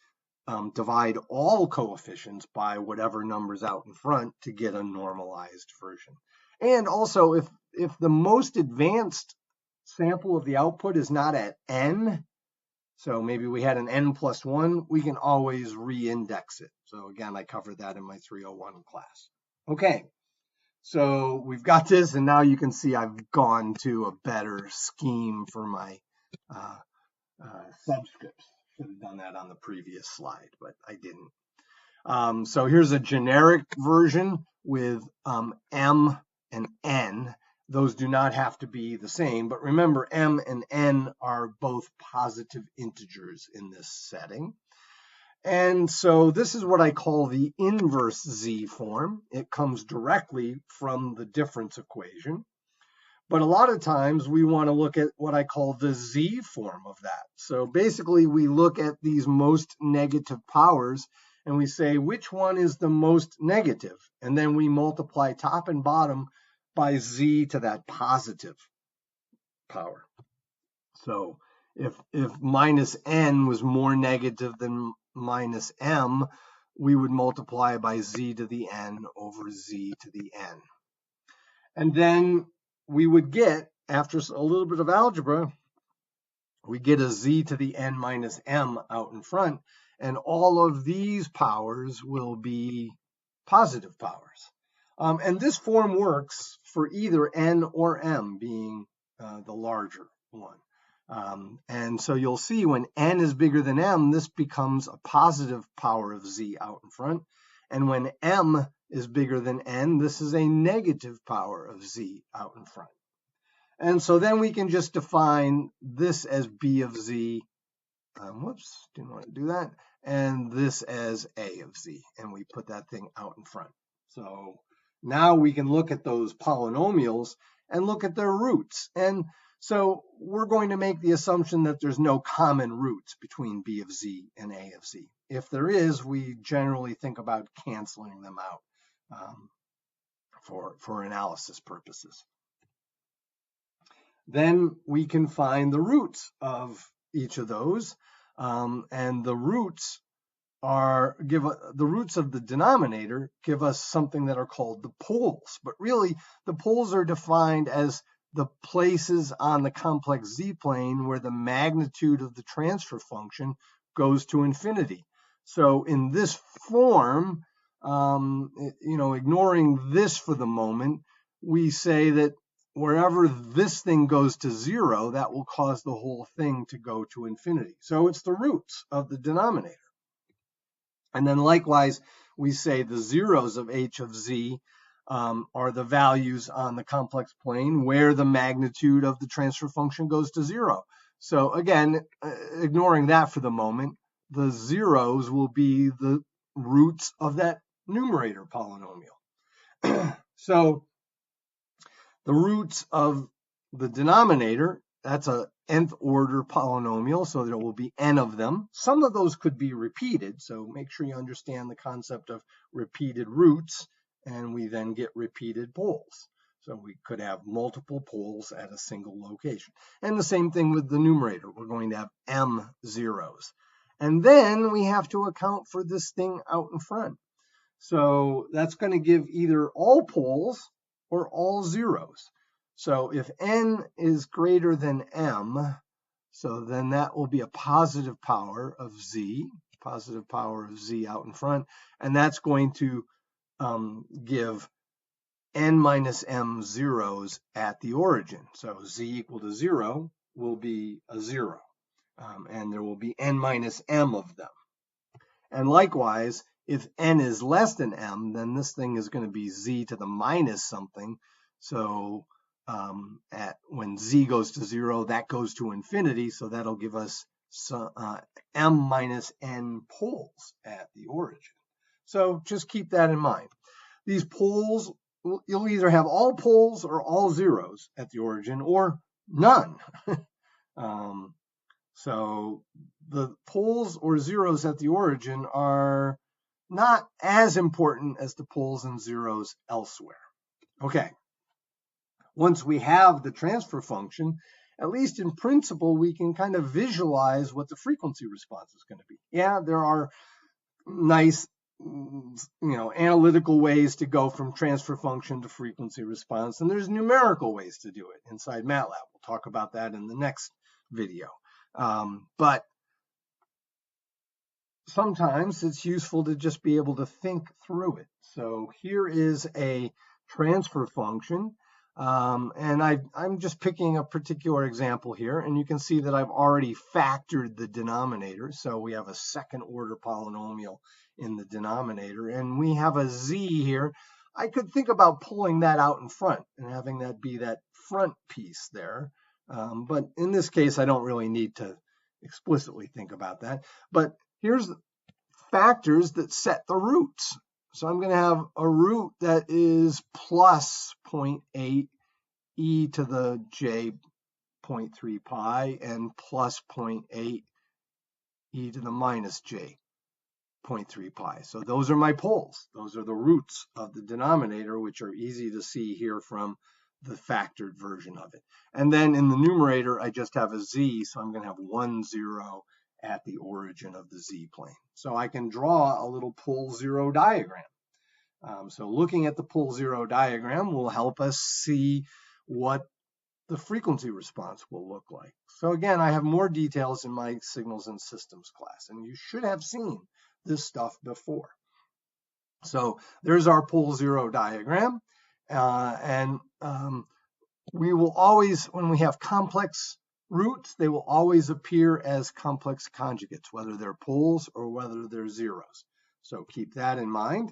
divide all coefficients by whatever number's out in front to get a normalized version. And also, if the most advanced sample of the output is not at n, so maybe we had an n plus 1, we can always re-index it. So again, I covered that in my 301 class. Okay, so we've got this, and now you can see I've gone to a better scheme for my subscripts. Should have done that on the previous slide, but I didn't. So here's a generic version with M and N. those do not have to be the same. But remember, m and n are both positive integers in this setting. And so this is what I call the inverse z form. It comes directly from the difference equation. But a lot of times we want to look at what I call the z form of that. So basically we look at these most negative powers and we say which one is the most negative, and then we multiply top and bottom by z to that positive power. So if minus n was more negative than minus m, we would multiply by z to the n over z to the n. And then we would get, after a little bit of algebra, we get a z to the n minus m out in front, and all of these powers will be positive powers. And this form works for either n or m being the larger one. And so you'll see when n is bigger than m, this becomes a positive power of z out in front. And when m is bigger than n, this is a negative power of z out in front. And so then we can just define this as b of z. Whoops, didn't want to do that. And this as a of z. And we put that thing out in front. So now we can look at those polynomials and look at their roots. And so we're going to make the assumption that there's no common roots between b of z and a of z. If there is, we generally think about canceling them out for analysis purposes. Then we can find the roots of each of those, and the roots the roots of the denominator give us something that are called the poles. But really, the poles are defined as the places on the complex z-plane where the magnitude of the transfer function goes to infinity. So in this form, ignoring this for the moment, we say that wherever this thing goes to 0, that will cause the whole thing to go to infinity. So it's the roots of the denominator. And then likewise, we say the zeros of h of z are the values on the complex plane where the magnitude of the transfer function goes to 0. So again, ignoring that for the moment, the zeros will be the roots of that numerator polynomial. So the roots of the denominator, that's a nth order polynomial, so there will be n of them. Some of those could be repeated, so make sure you understand the concept of repeated roots, and we then get repeated poles. So we could have multiple poles at a single location. And the same thing with the numerator. We're going to have m zeros. And then we have to account for this thing out in front. So that's going to give either all poles or all zeros. So if n is greater than m, so then that will be a positive power of z out in front, and that's going to give n minus m zeros at the origin. So z equal to 0 will be a 0, and there will be n minus m of them. And likewise, if n is less than m, then this thing is going to be z to the minus something. So when z goes to 0, that goes to infinity, so that'll give us m minus n poles at the origin. So just keep that in mind. These poles, you'll either have all poles or all zeros at the origin, or none. So the poles or zeros at the origin are not as important as the poles and zeros elsewhere. Okay. Once we have the transfer function, at least in principle, we can kind of visualize what the frequency response is going to be. Yeah, there are nice, analytical ways to go from transfer function to frequency response, and there's numerical ways to do it inside MATLAB. We'll talk about that in the next video. But sometimes it's useful to just be able to think through it. So here is a transfer function. And I'm just picking a particular example here, and you can see that I've already factored the denominator. So we have a second order polynomial in the denominator, and we have a z here. I could think about pulling that out in front and having that be that front piece there. But in this case, I don't really need to explicitly think about that. But here's factors that set the roots. So I'm going to have a root that is plus 0.8 e to the j 0.3 pi and plus 0.8 e to the minus j 0.3 pi. So those are my poles. Those are the roots of the denominator, which are easy to see here from the factored version of it. And then in the numerator, I just have a z, so I'm going to have 1, 0 at the origin of the z-plane. So I can draw a little pole zero diagram. So looking at the pole zero diagram will help us see what the frequency response will look like. So again, I have more details in my signals and systems class, and you should have seen this stuff before. So there's our pole zero diagram. We will always, when we have complex roots, they will always appear as complex conjugates, whether they're poles or whether they're zeros. So keep that in mind.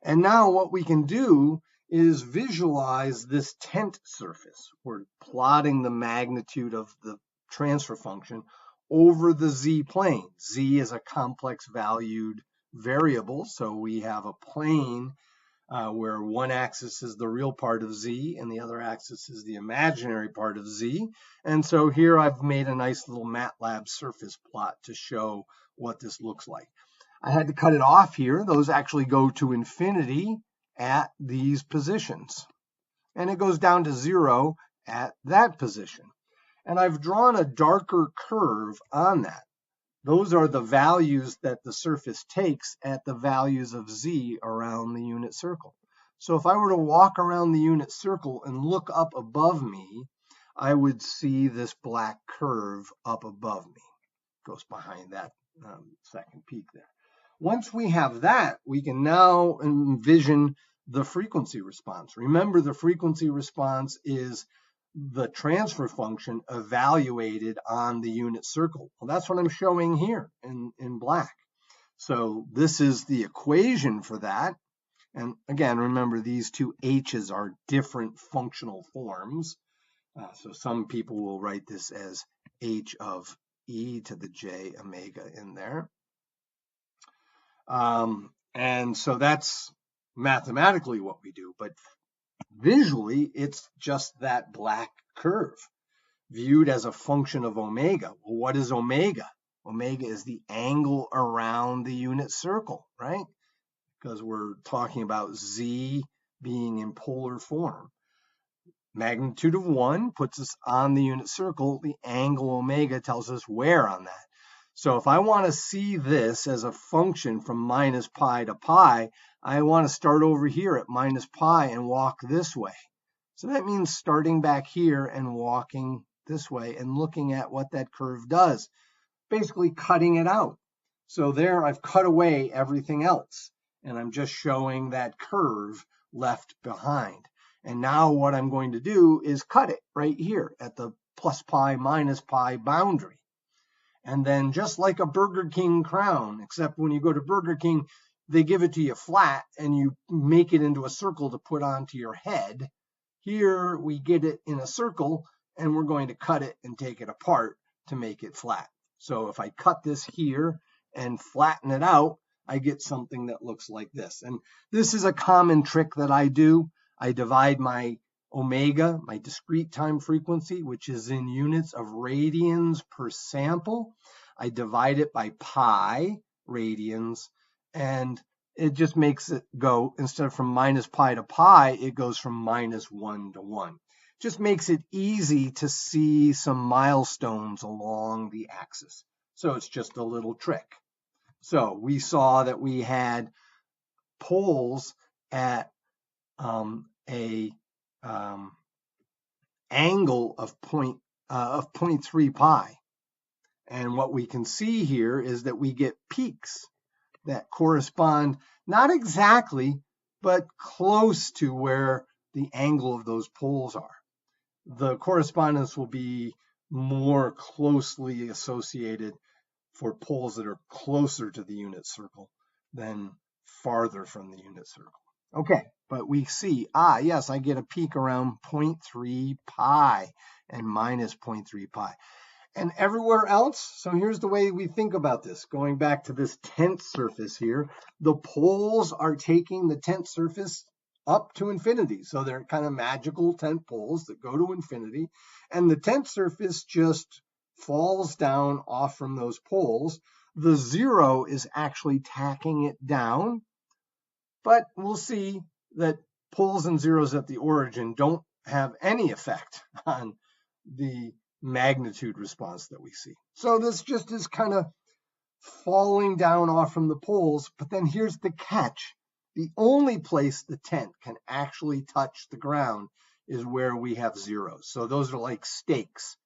And now what we can do is visualize this tent surface. We're plotting the magnitude of the transfer function over the z-plane. Z is a complex valued variable, so we have a plane where one axis is the real part of z and the other axis is the imaginary part of z. And so here I've made a nice little MATLAB surface plot to show what this looks like. I had to cut it off here. Those actually go to infinity at these positions. And it goes down to 0 at that position. And I've drawn a darker curve on that. Those are the values that the surface takes at the values of z around the unit circle. So if I were to walk around the unit circle and look up above me, I would see this black curve up above me. It goes behind that second peak there. Once we have that, we can now envision the frequency response. Remember, the frequency response is the transfer function evaluated on the unit circle. Well, that's what I'm showing here in black. So this is the equation for that. And again, remember, these two h's are different functional forms. So some people will write this as h of e to the j omega in there. And so that's mathematically what we do. But visually, it's just that black curve viewed as a function of omega. Well, what is omega? Omega is the angle around the unit circle, right? Because we're talking about z being in polar form. Magnitude of 1 puts us on the unit circle. The angle omega tells us where on that. So if I want to see this as a function from minus pi to pi, I want to start over here at minus pi and walk this way. So that means starting back here and walking this way and looking at what that curve does, basically cutting it out. So there I've cut away everything else, and I'm just showing that curve left behind. And now what I'm going to do is cut it right here at the plus pi minus pi boundary. And then just like a Burger King crown, except when you go to Burger King, they give it to you flat and you make it into a circle to put onto your head. Here we get it in a circle and we're going to cut it and take it apart to make it flat. So if I cut this here and flatten it out, I get something that looks like this. And this is a common trick that I do. I divide my omega, my discrete time frequency, which is in units of radians per sample. I divide it by pi radians, and it just makes it go, instead of from minus pi to pi, it goes from minus 1 to 1. Just makes it easy to see some milestones along the axis. So it's just a little trick. So we saw that we had poles at a angle of 0.3 pi. And what we can see here is that we get peaks that correspond not exactly, but close to where the angle of those poles are. The correspondence will be more closely associated for poles that are closer to the unit circle than farther from the unit circle. Okay, but we see, yes, I get a peak around 0.3 pi and minus 0.3 pi. And everywhere else, so here's the way we think about this. Going back to this tent surface here, the poles are taking the tent surface up to infinity. So they're kind of magical tent poles that go to infinity. And the tent surface just falls down off from those poles. The zero is actually tacking it down. But we'll see that poles and zeros at the origin don't have any effect on the magnitude response that we see. So this just is kind of falling down off from the poles. But then here's the catch. The only place the tent can actually touch the ground is where we have zeros. So those are like stakes.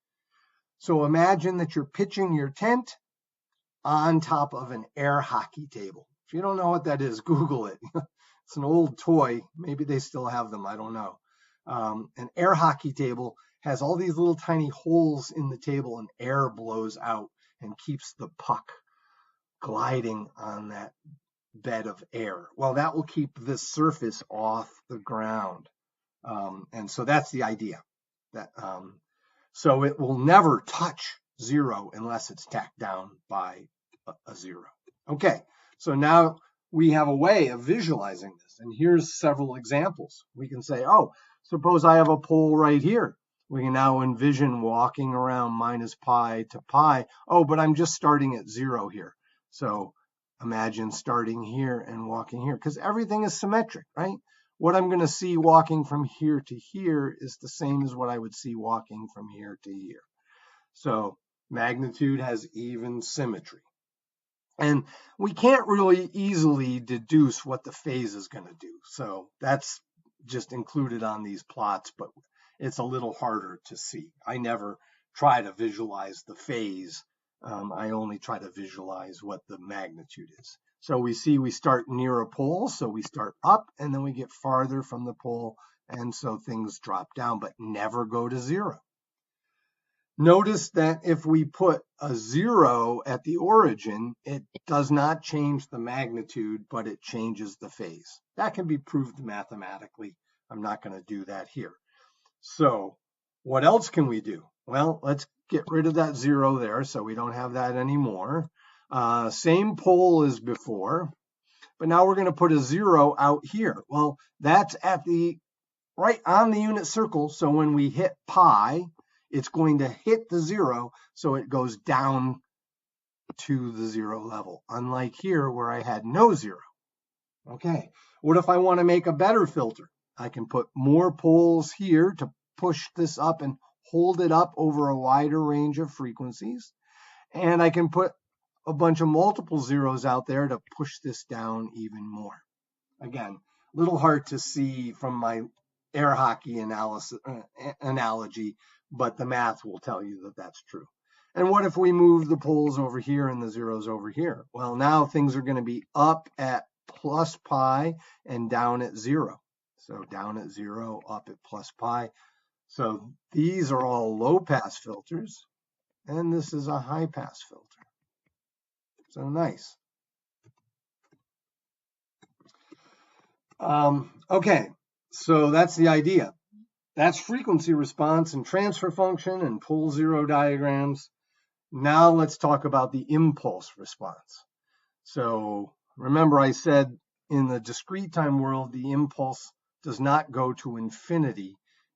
So imagine that you're pitching your tent on top of an air hockey table. If you don't know what that is, Google it. It's an old toy. Maybe they still have them. I don't know. An air hockey table has all these little tiny holes in the table, and air blows out and keeps the puck gliding on that bed of air. Well, that will keep this surface off the ground. And so that's the idea. So it will never touch zero unless it's tacked down by a zero. Okay, so now we have a way of visualizing this. And here's several examples. We can say, oh, suppose I have a pole right here. We can now envision walking around minus pi to pi. Oh, but I'm just starting at zero here. So imagine starting here and walking here, because everything is symmetric, right? What I'm going to see walking from here to here is the same as what I would see walking from here to here. So magnitude has even symmetry. And we can't really easily deduce what the phase is going to do. So that's just included on these plots, but it's a little harder to see. I never try to visualize the phase. I only try to visualize what the magnitude is. So we see we start near a pole, so we start up, and then we get farther from the pole, and so things drop down, but never go to zero. Notice that if we put a zero at the origin, it does not change the magnitude, but it changes the phase. That can be proved mathematically. I'm not going to do that here. So what else can we do? Well, let's get rid of that zero there so we don't have that anymore. Same pole as before, but now we're going to put a zero out here. Well, that's at the right on the unit circle. So when we hit pi, it's going to hit the zero, so it goes down to the zero level, unlike here where I had no zero. Okay, what if I want to make a better filter? I can put more poles here to push this up and hold it up over a wider range of frequencies. And I can put a bunch of multiple zeros out there to push this down even more. Again, a little hard to see from my air hockey analogy, but the math will tell you that that's true. And what if we move the poles over here and the zeros over here? Well, now things are going to be up at plus pi and down at zero. So down at zero, up at plus pi. So these are all low pass filters, and this is a high pass filter. So nice. Okay, so that's the idea. That's frequency response and transfer function and pole zero diagrams. Now let's talk about the impulse response. So remember I said in the discrete time world, the impulse does not go to infinity.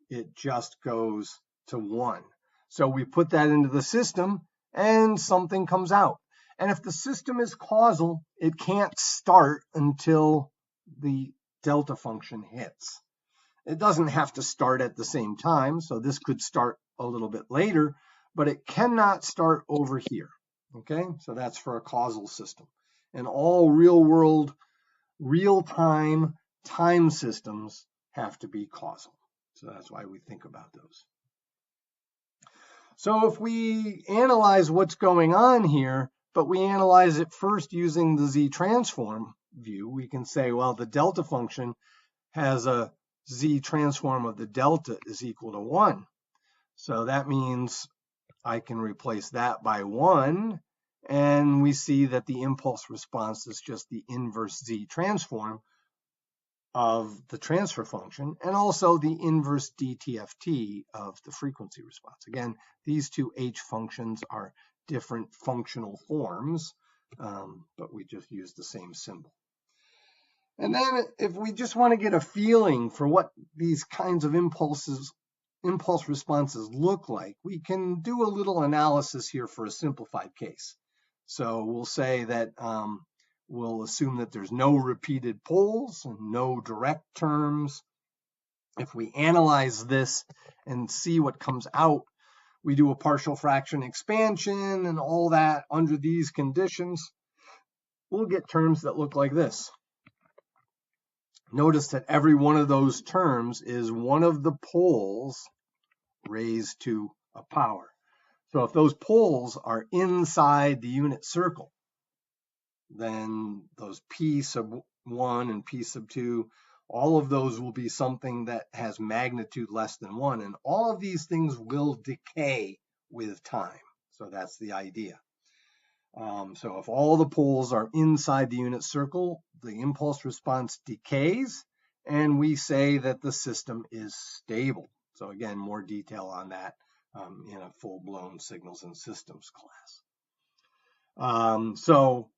It just goes to 1. So we put that into the system and something comes out. And if the system is causal, it can't start until the delta function hits. It doesn't have to start at the same time, so this could start a little bit later, but it cannot start over here. Okay, so that's for a causal system. And all real-world, real-time time systems have to be causal. So that's why we think about those. So if we analyze what's going on here, but we analyze it first using the Z-transform view, we can say, well, the delta function has a Z transform of the delta is equal to 1. So that means I can replace that by 1, and we see that the impulse response is just the inverse Z transform of the transfer function, and also the inverse DTFT of the frequency response. Again, these two H functions are different functional forms, but we just use the same symbol. And then if we just want to get a feeling for what these kinds of impulse responses look like, we can do a little analysis here for a simplified case. So we'll say that we'll assume that there's no repeated poles and no direct terms. If we analyze this and see what comes out, we do a partial fraction expansion and all that under these conditions, we'll get terms that look like this. Notice that every one of those terms is one of the poles raised to a power. So if those poles are inside the unit circle, then those P sub 1 and P sub 2, all of those will be something that has magnitude less than 1. And all of these things will decay with time. So that's the idea. So if all the poles are inside the unit circle, the impulse response decays, and we say that the system is stable. So again, more detail on that in a full-blown signals and systems class. So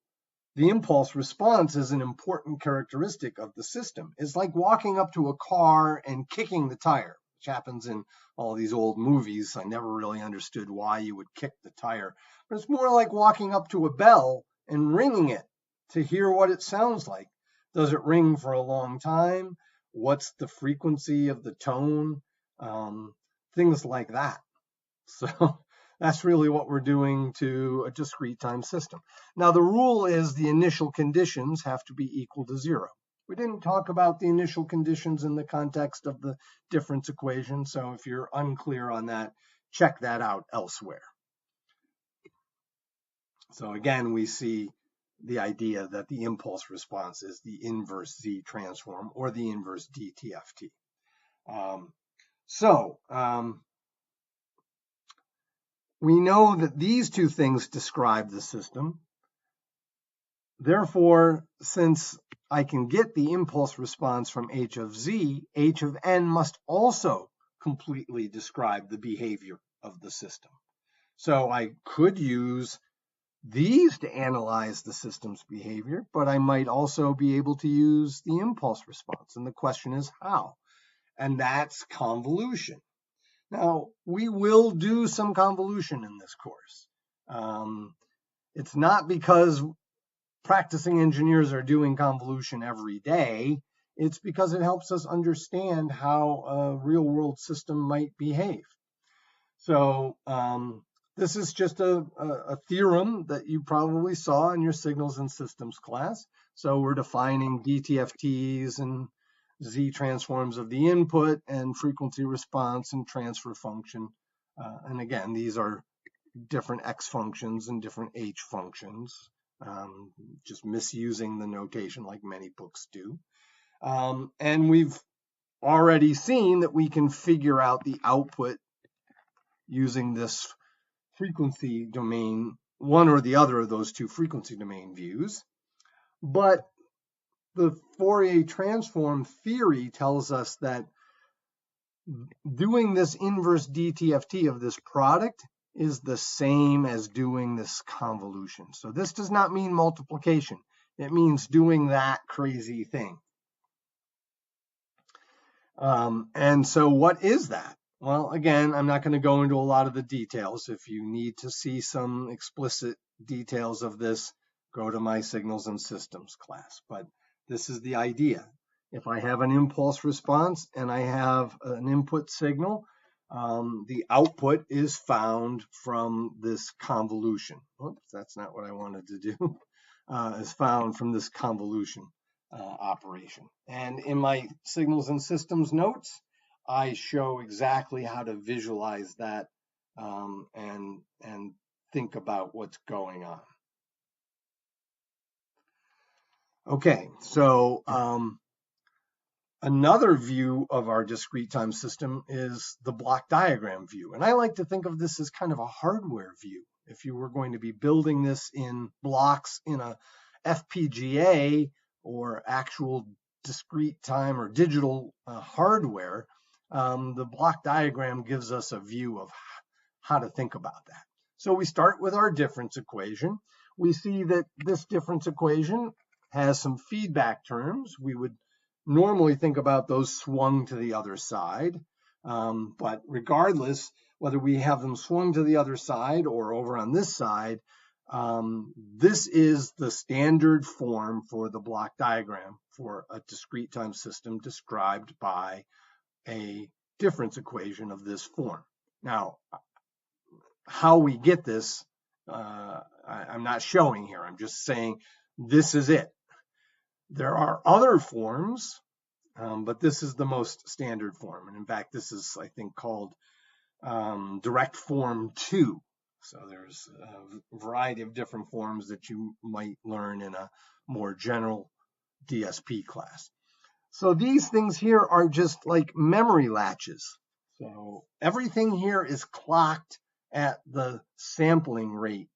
the impulse response is an important characteristic of the system. It's like walking up to a car and kicking the tire, which happens in all these old movies. I never really understood why you would kick the tire, but it's more like walking up to a bell and ringing it to hear what it sounds like. Does it ring for a long time? What's the frequency of the tone? Things like that. So that's really what we're doing to a discrete time system. Now, the rule is the initial conditions have to be equal to 0. We didn't talk about the initial conditions in the context of the difference equation, so if you're unclear on that, check that out elsewhere. So again, we see the idea that the impulse response is the inverse Z transform or the inverse DTFT. We know that these two things describe the system. Therefore, since I can get the impulse response from H of Z, H of N must also completely describe the behavior of the system. So I could use these to analyze the system's behavior, but I might also be able to use the impulse response. And the question is how? And that's convolution. Now, we will do some convolution in this course. It's not because practicing engineers are doing convolution every day. It's because it helps us understand how a real-world system might behave. So this is just a theorem that you probably saw in your signals and systems class. So we're defining DTFTs and Z transforms of the input and frequency response and transfer function. And again, these are different X functions and different H functions, just misusing the notation like many books do. And we've already seen that we can figure out the output using this frequency domain, one or the other of those two frequency domain views. But the Fourier transform theory tells us that doing this inverse DTFT of this product is the same as doing this convolution. So this does not mean multiplication. It means doing that crazy thing. And so what is that? Well, again, I'm not going to go into a lot of the details. If you need to see some explicit details of this, go to my signals and systems class. But this is the idea. If I have an impulse response and I have an input signal, the output is found from this convolution. Oops, that's not what I wanted to do. Is found from this convolution operation. And in my signals and systems notes, I show exactly how to visualize that and think about what's going on. Okay, so another view of our discrete time system is the block diagram view. And I like to think of this as kind of a hardware view. If you were going to be building this in blocks in a FPGA or actual discrete time or digital hardware, the block diagram gives us a view of how to think about that. So we start with our difference equation. We see that this difference equation has some feedback terms. We would normally think about those swung to the other side, but regardless, whether we have them swung to the other side or over on this side, this is the standard form for the block diagram for a discrete time system described by a difference equation of this form. Now, how we get this, I'm not showing here. I'm just saying this is it. There are other forms, but this is the most standard form. And in fact, this is, I think, called direct form 2. So there's a variety of different forms that you might learn in a more general DSP class. So these things here are just like memory latches. So everything here is clocked at the sampling rate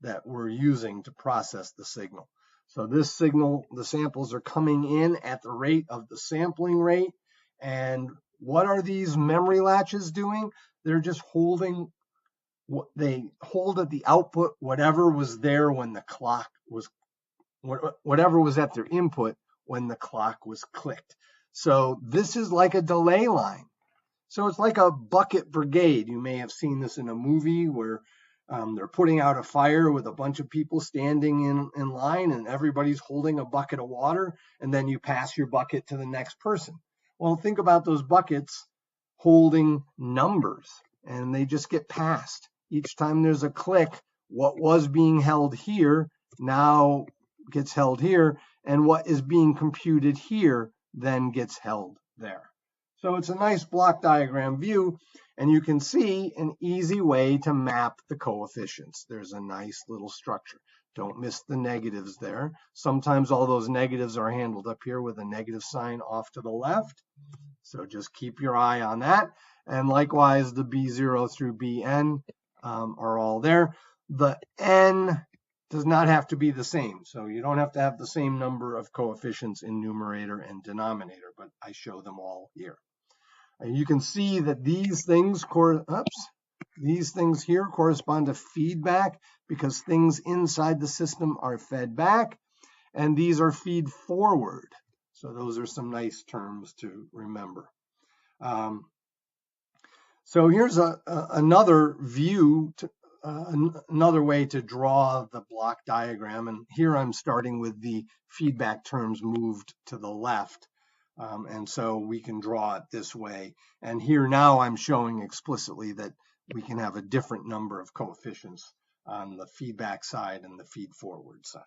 that we're using to process the signal. So this signal, the samples are coming in at the rate of the sampling rate. And what are these memory latches doing? They're just holding what they hold at the output, whatever was there when the clock was, whatever was at their input when the clock was clicked. So this is like a delay line. So it's like a bucket brigade. You may have seen this in a movie where they're putting out a fire with a bunch of people standing in line and everybody's holding a bucket of water, and then you pass your bucket to the next person. Well, think about those buckets holding numbers, and they just get passed. Each time there's a click, what was being held here now gets held here, and what is being computed here then gets held there. So it's a nice block diagram view, and you can see an easy way to map the coefficients. There's a nice little structure. Don't miss the negatives there. Sometimes all those negatives are handled up here with a negative sign off to the left. So just keep your eye on that. And likewise, the B0 through Bn are all there. The n does not have to be the same. So you don't have to have the same number of coefficients in numerator and denominator, but I show them all here. And you can see that these things here correspond to feedback because things inside the system are fed back, and these are feed forward. So those are some nice terms to remember. So here's another view, another way to draw the block diagram. And here I'm starting with the feedback terms moved to the left. And so we can draw it this way. And here now I'm showing explicitly that we can have a different number of coefficients on the feedback side and the feed forward side.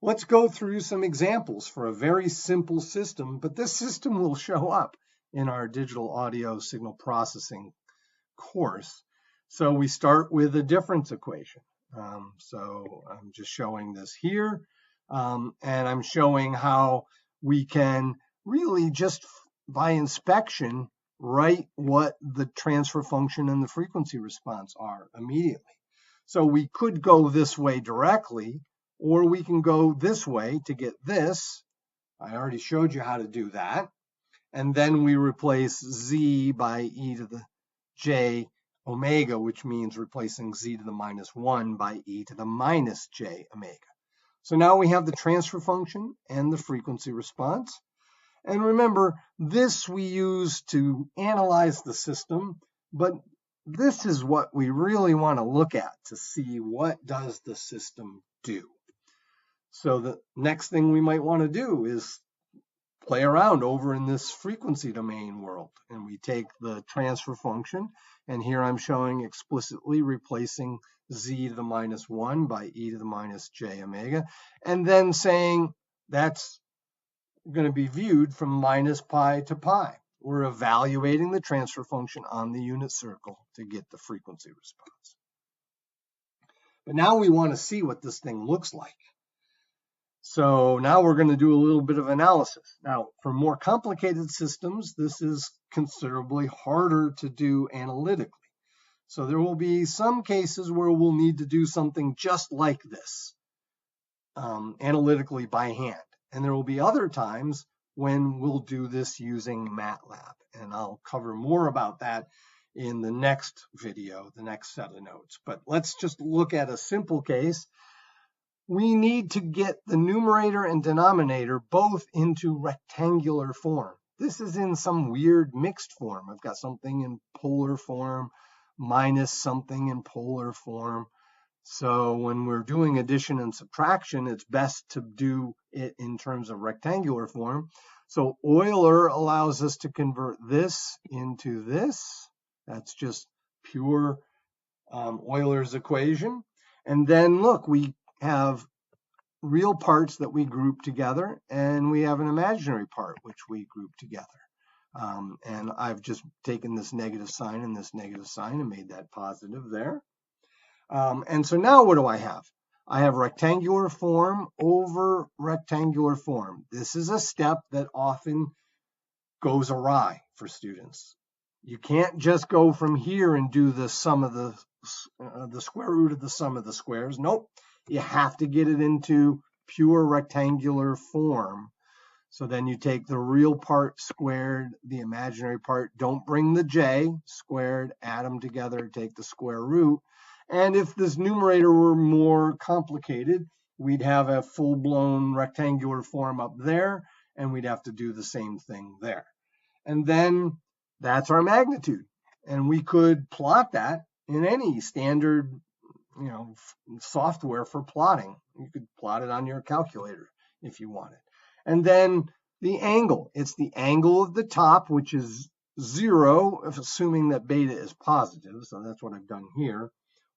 Let's go through some examples for a very simple system, but this system will show up in our digital audio signal processing course. So we start with a difference equation. So I'm just showing this here, and I'm showing how we can really just by inspection write what the transfer function and the frequency response are immediately. So we could go this way directly, or we can go this way to get this. I already showed you how to do that. And then we replace z by e to the j omega, which means replacing z to the minus 1 by e to the minus j omega. So now we have the transfer function and the frequency response. And remember, this we use to analyze the system, but this is what we really want to look at to see what does the system do. So the next thing we might want to do is play around over in this frequency domain world. And we take the transfer function, and here I'm showing explicitly replacing z to the minus 1 by e to the minus j omega, and then saying that's going to be viewed from minus pi to pi. We're evaluating the transfer function on the unit circle to get the frequency response. But now we want to see what this thing looks like. So now we're going to do a little bit of analysis. Now, for more complicated systems, this is considerably harder to do analytically. So there will be some cases where we'll need to do something just like this, analytically by hand. And there will be other times when we'll do this using MATLAB. And I'll cover more about that in the next video, the next set of notes. But let's just look at a simple case. We need to get the numerator and denominator both into rectangular form. This is in some weird mixed form. I've got something in polar form minus something in polar form. So when we're doing addition and subtraction, it's best to do it in terms of rectangular form. So Euler allows us to convert this into this. That's just pure Euler's equation. And then look, we have real parts that we group together, and we have an imaginary part which we group together. And I've just taken this negative sign and this negative sign and made that positive there. And so now what do I have? I have rectangular form over rectangular form. This is a step that often goes awry for students. You can't just go from here and do the sum of the square root of the sum of the squares. Nope. You have to get it into pure rectangular form. So then you take the real part squared, the imaginary part. Don't bring the j, squared, add them together, take the square root. And if this numerator were more complicated, we'd have a full-blown rectangular form up there, and we'd have to do the same thing there. And then that's our magnitude. And we could plot that in any standard, software for plotting. You could plot it on your calculator if you wanted. And then the angle. It's the angle of the top, which is 0, assuming that beta is positive. So that's what I've done here.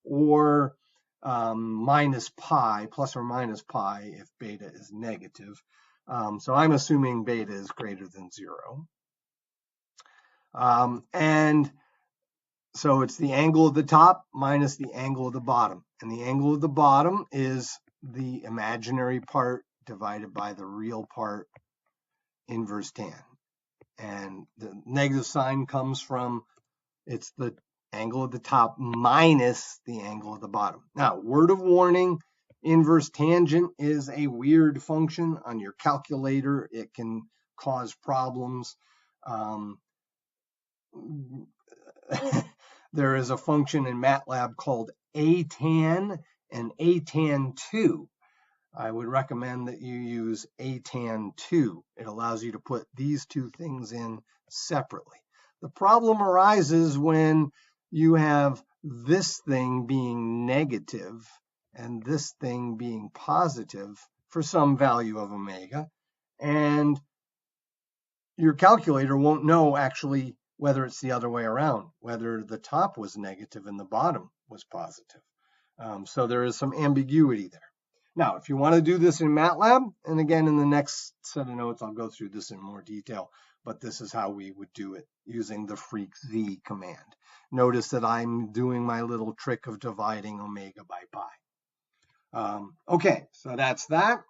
Or minus pi, plus or minus pi, if beta is negative. So I'm assuming beta is greater than 0. And so it's the angle of the top minus the angle of the bottom. And the angle of the bottom is the imaginary part divided by the real part inverse tan. And the negative sign comes from, it's the angle of the top minus the angle of the bottom. Now, word of warning, inverse tangent is a weird function on your calculator. It can cause problems. There is a function in MATLAB called atan and atan2. I would recommend that you use atan2. It allows you to put these two things in separately. The problem arises when you have this thing being negative and this thing being positive for some value of omega, and your calculator won't know actually whether it's the other way around, whether the top was negative and the bottom was positive. So there is some ambiguity there. Now, if you want to do this in MATLAB, and again, in the next set of notes, I'll go through this in more detail, but this is how we would do it using the freq command. Notice that I'm doing my little trick of dividing omega by pi. Okay, so that's that.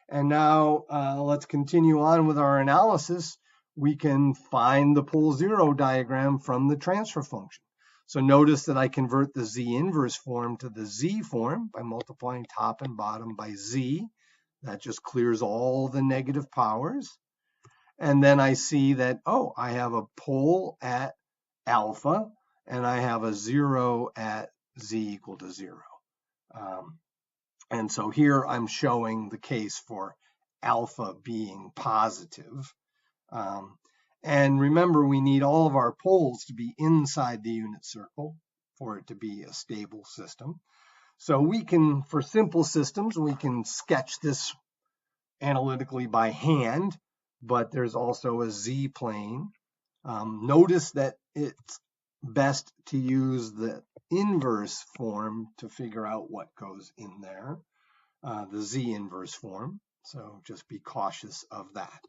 And now let's continue on with our analysis. We can find the pole zero diagram from the transfer function. So notice that I convert the z inverse form to the z form by multiplying top and bottom by z. That just clears all the negative powers. And then I see that, oh, I have a pole at alpha, and I have a 0 at z equal to 0. And so here I'm showing the case for alpha being positive. And remember, we need all of our poles to be inside the unit circle for it to be a stable system. So we can, for simple systems, we can sketch this analytically by hand, but there's also a z-plane. Notice that it's best to use the inverse form to figure out what goes in there, the z inverse form. So just be cautious of that.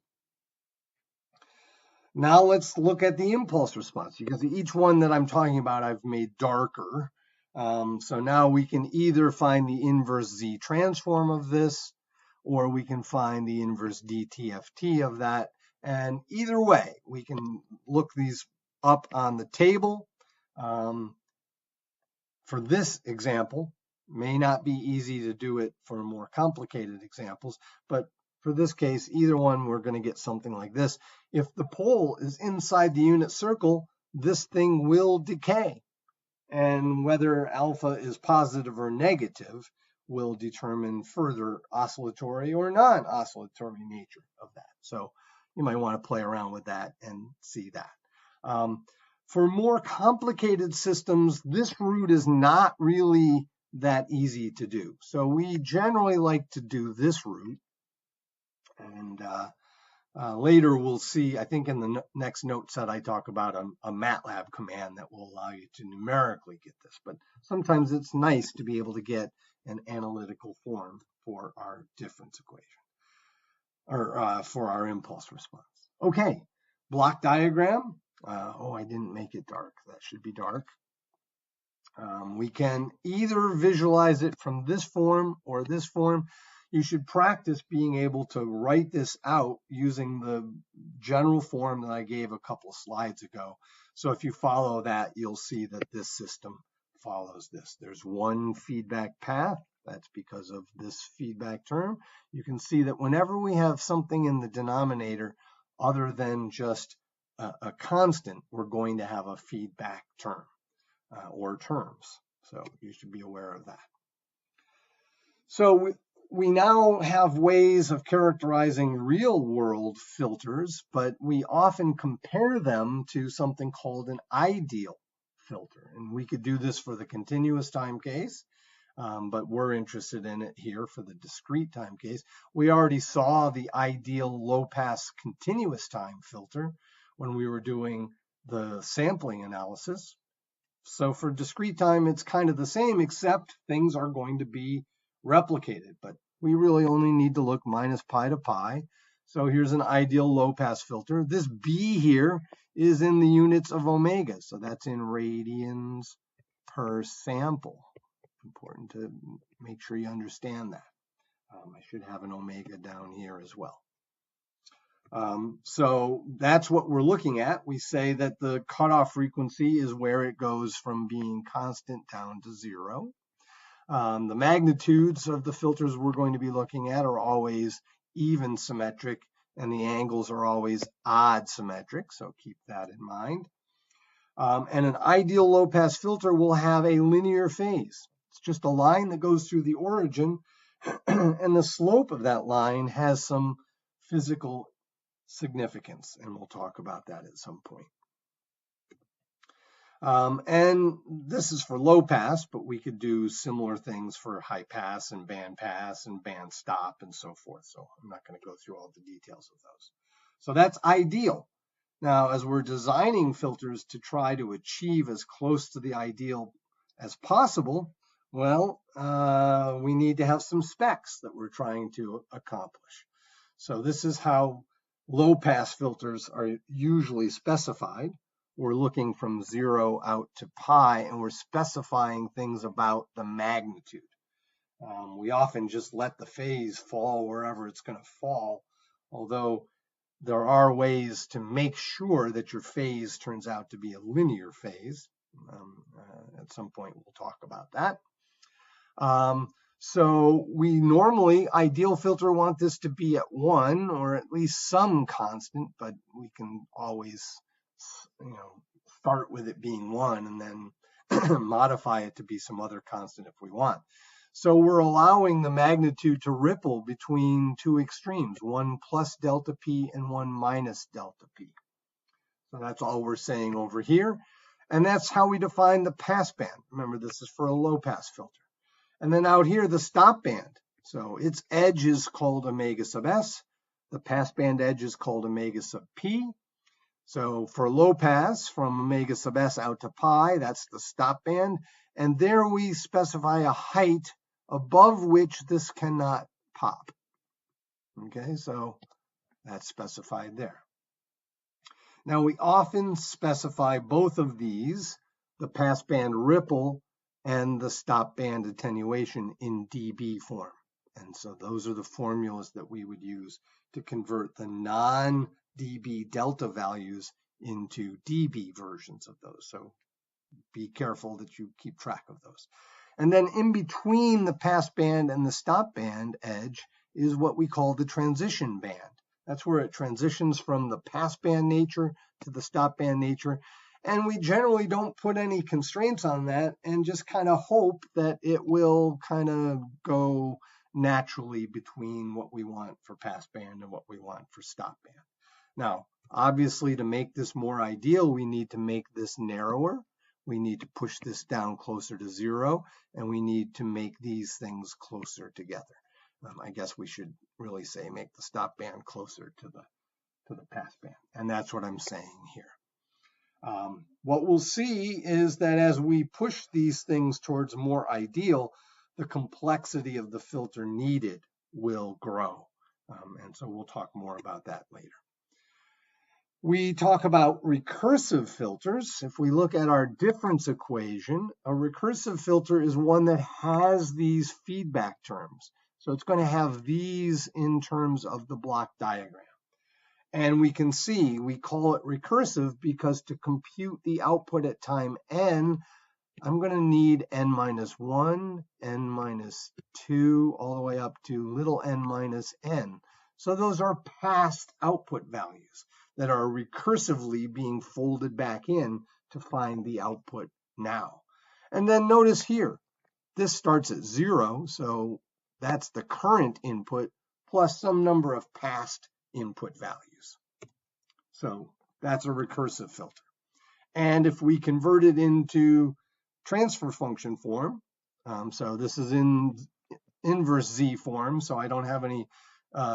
Now let's look at the impulse response. You can see each one that I'm talking about I've made darker. So now we can either find the inverse z transform of this, or we can find the inverse dTFT of that. And either way, we can look these up on the table. For this example, may not be easy to do it for more complicated examples, but for this case, either one, we're going to get something like this. If the pole is inside the unit circle, this thing will decay. And whether alpha is positive or negative will determine further oscillatory or non-oscillatory nature of that. So you might want to play around with that and see that. For more complicated systems, this route is not really that easy to do. So we generally like to do this route. And later we'll see, I think in the next note set, I talk about a MATLAB command that will allow you to numerically get this. But sometimes it's nice to be able to get an analytical form for our difference equation, or for our impulse response. Okay, block diagram. Oh, I didn't make it dark. That should be dark. We can either visualize it from this form or this form. You should practice being able to write this out using the general form that I gave a couple of slides ago. So if you follow that, you'll see that this system follows this. There's one feedback path. That's because of this feedback term. You can see that whenever we have something in the denominator other than just a constant, we're going to have a feedback term or terms. So you should be aware of that. So we now have ways of characterizing real-world filters, but we often compare them to something called an ideal filter. And we could do this for the continuous time case, but we're interested in it here for the discrete time case. We already saw the ideal low-pass continuous time filter when we were doing the sampling analysis. So for discrete time, it's kind of the same, except things are going to be replicated, but we really only need to look minus pi to pi. So here's an ideal low-pass filter. This B here is in the units of omega, so that's in radians per sample. Important to make sure you understand that. I should have an omega down here as well. So that's what we're looking at. We say that the cutoff frequency is where it goes from being constant down to 0. The magnitudes of the filters we're going to be looking at are always even symmetric, and the angles are always odd symmetric, so keep that in mind. And an ideal low-pass filter will have a linear phase. It's just a line that goes through the origin, and the slope of that line has some physical significance, and we'll talk about that at some point. And this is for low pass, but we could do similar things for high pass and band stop and so forth. So I'm not going to go through all the details of those. So that's ideal. Now, as we're designing filters to try to achieve as close to the ideal as possible, well, we need to have some specs that we're trying to accomplish. So this is how low pass filters are usually specified. We're looking from 0 out to pi, and we're specifying things about the magnitude. We often just let the phase fall wherever it's going to fall, although there are ways to make sure that your phase turns out to be a linear phase. At some point, we'll talk about that. So we normally, ideal filter, want this to be at 1 or at least some constant, but we can always start with it being 1 and then modify it to be some other constant if we want. So we're allowing the magnitude to ripple between two extremes, 1 plus delta P and 1 minus delta P. So that's all we're saying over here. And that's how we define the pass band. Remember, this is for a low pass filter. And then out here, the stop band. So its edge is called omega sub s. The pass band edge is called omega sub p. So for low pass, from omega sub s out to pi, that's the stop band. And there we specify a height above which this cannot pop. Okay, so that's specified there. Now we often specify both of these, the pass band ripple and the stop band attenuation, in dB form. And so those are the formulas that we would use to convert the non-dB delta values into dB versions of those. So be careful that you keep track of those. And then in between the pass band and the stop band edge is what we call the transition band. That's where it transitions from the passband nature to the stopband nature. And we generally don't put any constraints on that and just kind of hope that it will kind of go naturally between what we want for passband and what we want for stopband. Now, obviously, to make this more ideal, we need to make this narrower. We need to push this down closer to 0, and we need to make these things closer together. I guess we should really say make the stopband closer to the passband, and that's what I'm saying here. What we'll see is that as we push these things towards more ideal, the complexity of the filter needed will grow. And so we'll talk more about that later. We talk about recursive filters. If we look at our difference equation, a recursive filter is one that has these feedback terms. So it's going to have these in terms of the block diagram. And we can see, we call it recursive because to compute the output at time n, I'm going to need n minus 1, n minus 2, all the way up to little n minus n. So those are past output values that are recursively being folded back in to find the output now. And then notice here, this starts at 0, so that's the current input plus some number of past input values. So that's a recursive filter. And if we convert it into transfer function form, so this is in inverse z form, so I don't have any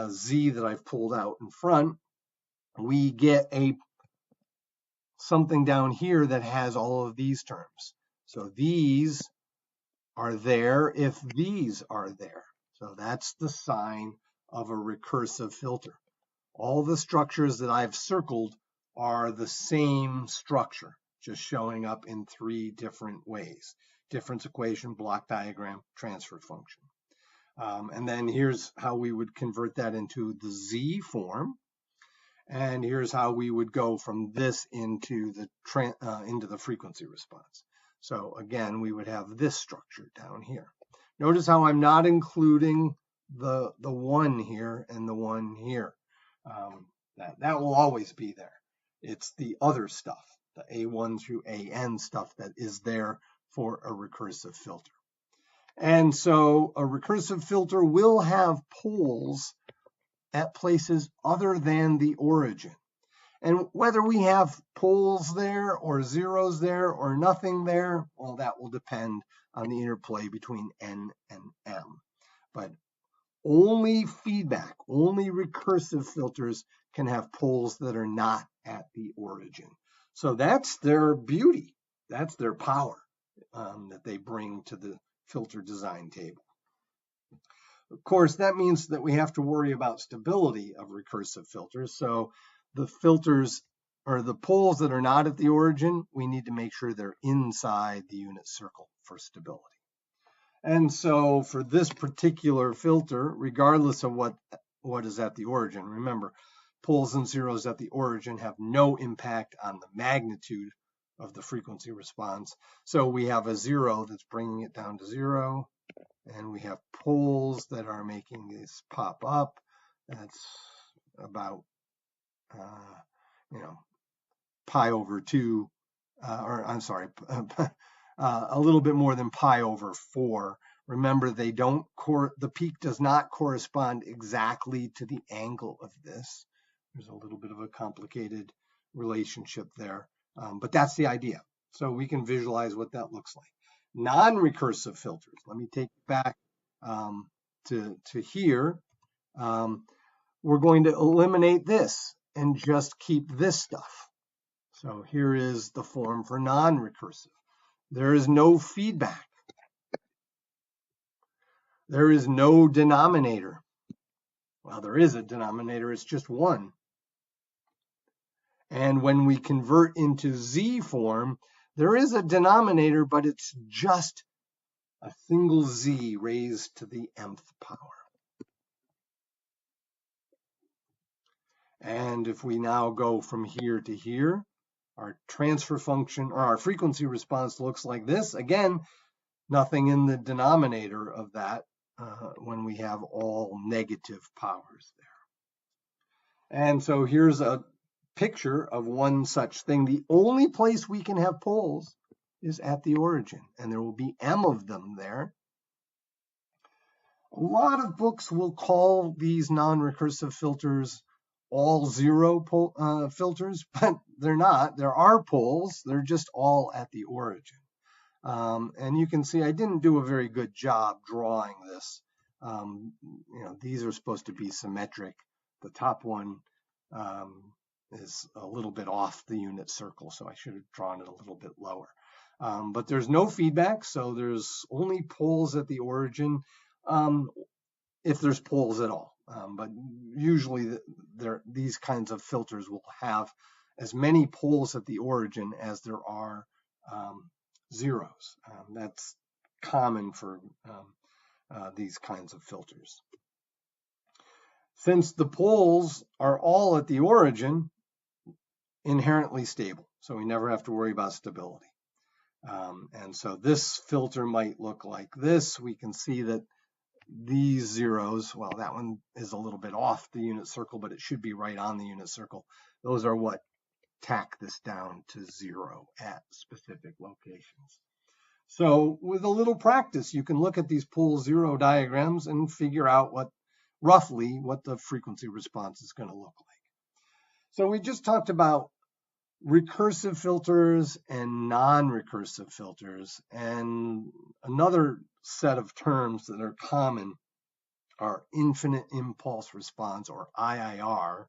z that I've pulled out in front, we get something down here that has all of these terms. So these are there if these are there. So that's the sign of a recursive filter. All the structures that I've circled are the same structure, just showing up in 3 different ways. Difference equation, block diagram, transfer function. And then here's how we would convert that into the Z form. And here's how we would go from this into the frequency response. So again, we would have this structure down here. Notice how I'm not including the 1 here and the 1 here. That will always be there. It's the other stuff, the A1 through AN stuff that is there for a recursive filter. And so a recursive filter will have poles at places other than the origin. And whether we have poles there or zeros there or nothing there, well, that will depend on the interplay between N and M. But only feedback, only recursive filters can have poles that are not at the origin. So that's their beauty. That's their power that they bring to the filter design table. Of course, that means that we have to worry about stability of recursive filters. So the filters or the poles that are not at the origin, we need to make sure they're inside the unit circle for stability. And so for this particular filter, regardless of what is at the origin, remember, poles and zeros at the origin have no impact on the magnitude of the frequency response. So we have a 0 that's bringing it down to 0, and we have poles that are making this pop up. That's about, pi over 2, or I'm sorry, a little bit more than pi over 4. Remember, the peak does not correspond exactly to the angle of this. There's a little bit of a complicated relationship there, but that's the idea. So we can visualize what that looks like. Non-recursive filters, let me take you back to here. We're going to eliminate this and just keep this stuff. So here is the form for non-recursive. There is no feedback. There is no denominator. Well, there is a denominator, it's just 1. And when we convert into Z form, there is a denominator, but it's just a single Z raised to the mth power. And if we now go from here to here, our transfer function or our frequency response looks like this. Again, nothing in the denominator of that. when we have all negative powers there. And so here's a picture of one such thing. The only place we can have poles is at the origin, and there will be m of them there. A lot of books will call these non-recursive filters all zero filters, but they're not. There are poles, they're just all at the origin. And you can see I didn't do a very good job drawing this. These are supposed to be symmetric. The top one is a little bit off the unit circle, so I should have drawn it a little bit lower. But there's no feedback, so there's only poles at the origin, if there's poles at all. But usually these kinds of filters will have as many poles at the origin as there are zeros. That's common for these kinds of filters. Since the poles are all at the origin, inherently stable, so we never have to worry about stability. And so this filter might look like this. We can see that these zeros, well, that one is a little bit off the unit circle, but it should be right on the unit circle. Those are what tack this down to zero at specific locations. So with a little practice, you can look at these pole zero diagrams and figure out roughly what the frequency response is going to look like. So we just talked about recursive filters and non-recursive filters, and another set of terms that are common are infinite impulse response, or IIR,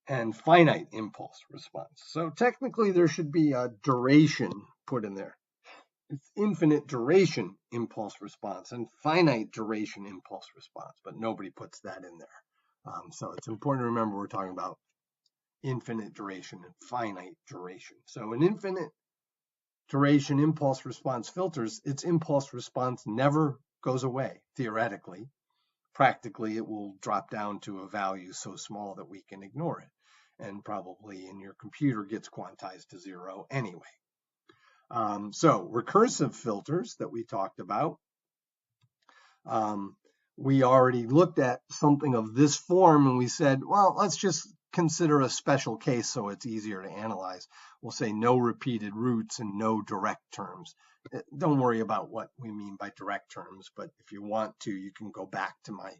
and finite impulse response. So technically there should be a duration put in there. It's infinite duration impulse response and finite duration impulse response, but nobody puts that in there. So it's important to remember we're talking about infinite duration and finite duration. So an infinite duration impulse response filters, its impulse response never goes away, theoretically. Practically, it will drop down to a value so small that we can ignore it. And probably in your computer gets quantized to zero anyway. So recursive filters that we talked about, we already looked at something of this form and we said, well, let's just consider a special case so it's easier to analyze. We'll say no repeated roots and no direct terms. Don't worry about what we mean by direct terms, but if you want to, you can go back to my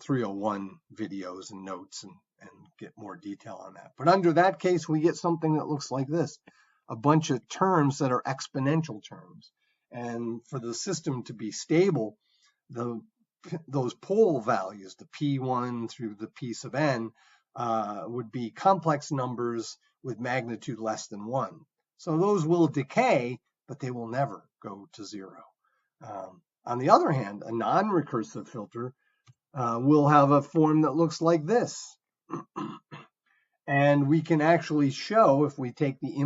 301 videos and notes and get more detail on that. But under that case, we get something that looks like this, a bunch of terms that are exponential terms. And for the system to be stable, those pole values, the P1 through the P sub n, would be complex numbers with magnitude less than 1. So those will decay, but they will never go to zero. On the other hand, a non-recursive filter will have a form that looks like this. And we can actually show, if we take the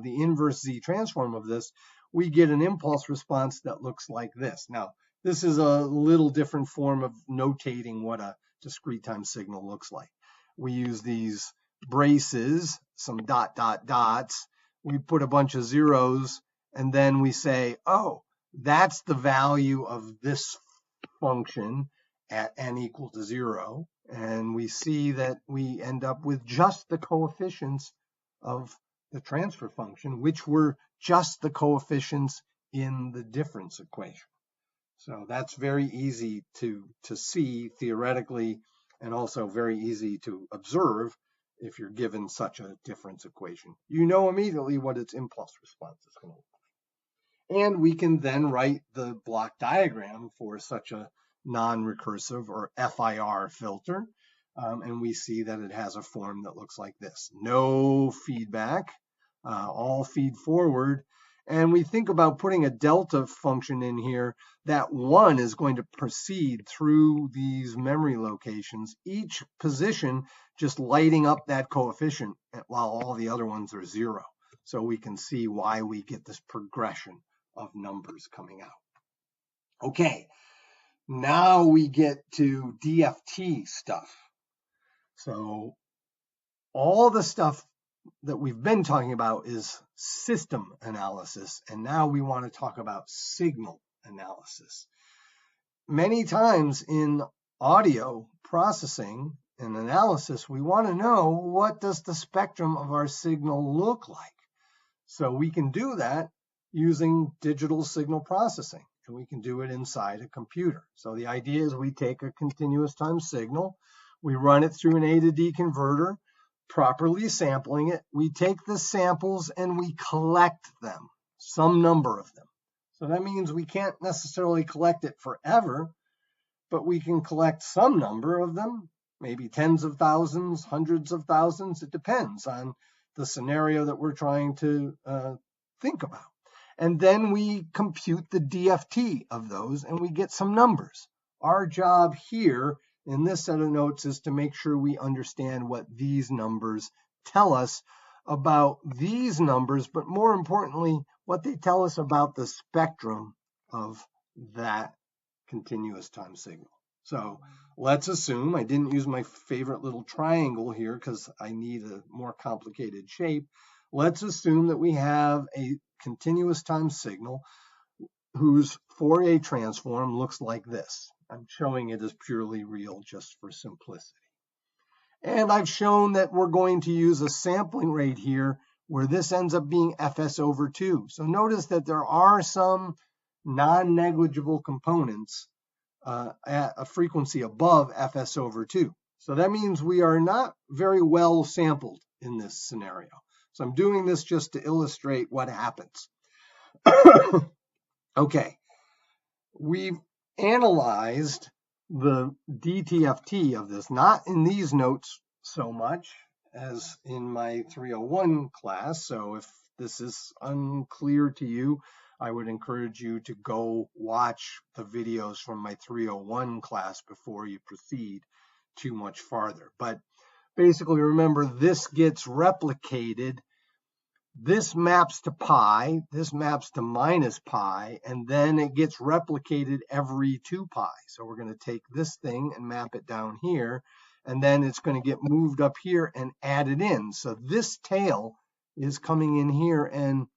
inverse Z transform of this, we get an impulse response that looks like this. Now, this is a little different form of notating what a discrete time signal looks like. We use these braces, some dots. We put a bunch of zeros, and then we say, oh, that's the value of this function at n equal to 0. And we see that we end up with just the coefficients of the transfer function, which were just the coefficients in the difference equation. So that's very easy to see theoretically, and also very easy to observe if you're given such a difference equation. You know immediately what its impulse response is going to look like. And we can then write the block diagram for such a non-recursive or FIR filter, and we see that it has a form that looks like this. No feedback, all feed forward, and we think about putting a delta function in here. That 1 is going to proceed through these memory locations, each position just lighting up that coefficient while all the other ones are 0. So we can see why we get this progression of numbers coming out. Okay, now we get to DFT stuff. So all the stuff that we've been talking about is system analysis, and now we want to talk about signal analysis. Many times in audio processing and analysis, we want to know, what does the spectrum of our signal look like? So we can do that using digital signal processing, and we can do it inside a computer. So the idea is we take a continuous time signal, we run it through an A to D converter, properly sampling it. We take the samples and we collect them, some number of them. So that means we can't necessarily collect it forever, but we can collect some number of them, maybe tens of thousands, hundreds of thousands. It depends on the scenario that we're trying to think about. And then we compute the DFT of those and we get some numbers. Our job here in this set of notes is to make sure we understand what these numbers tell us about these numbers, but more importantly, what they tell us about the spectrum of that continuous time signal. So let's assume, I didn't use my favorite little triangle here because I need a more complicated shape. Let's assume that we have a continuous time signal whose Fourier transform looks like this. I'm showing it as purely real just for simplicity. And I've shown that we're going to use a sampling rate here where this ends up being Fs over 2. So notice that there are some non-negligible components at a frequency above Fs over 2. So that means we are not very well sampled in this scenario. So I'm doing this just to illustrate what happens. Okay, we've analyzed the DTFT of this, not in these notes so much as in my 301 class. So if this is unclear to you, I would encourage you to go watch the videos from my 301 class before you proceed too much farther. But basically, remember, this gets replicated. This maps to pi, this maps to minus pi, and then it gets replicated every 2 pi. So we're going to take this thing and map it down here, and then it's going to get moved up here and added in. So this tail is coming in here and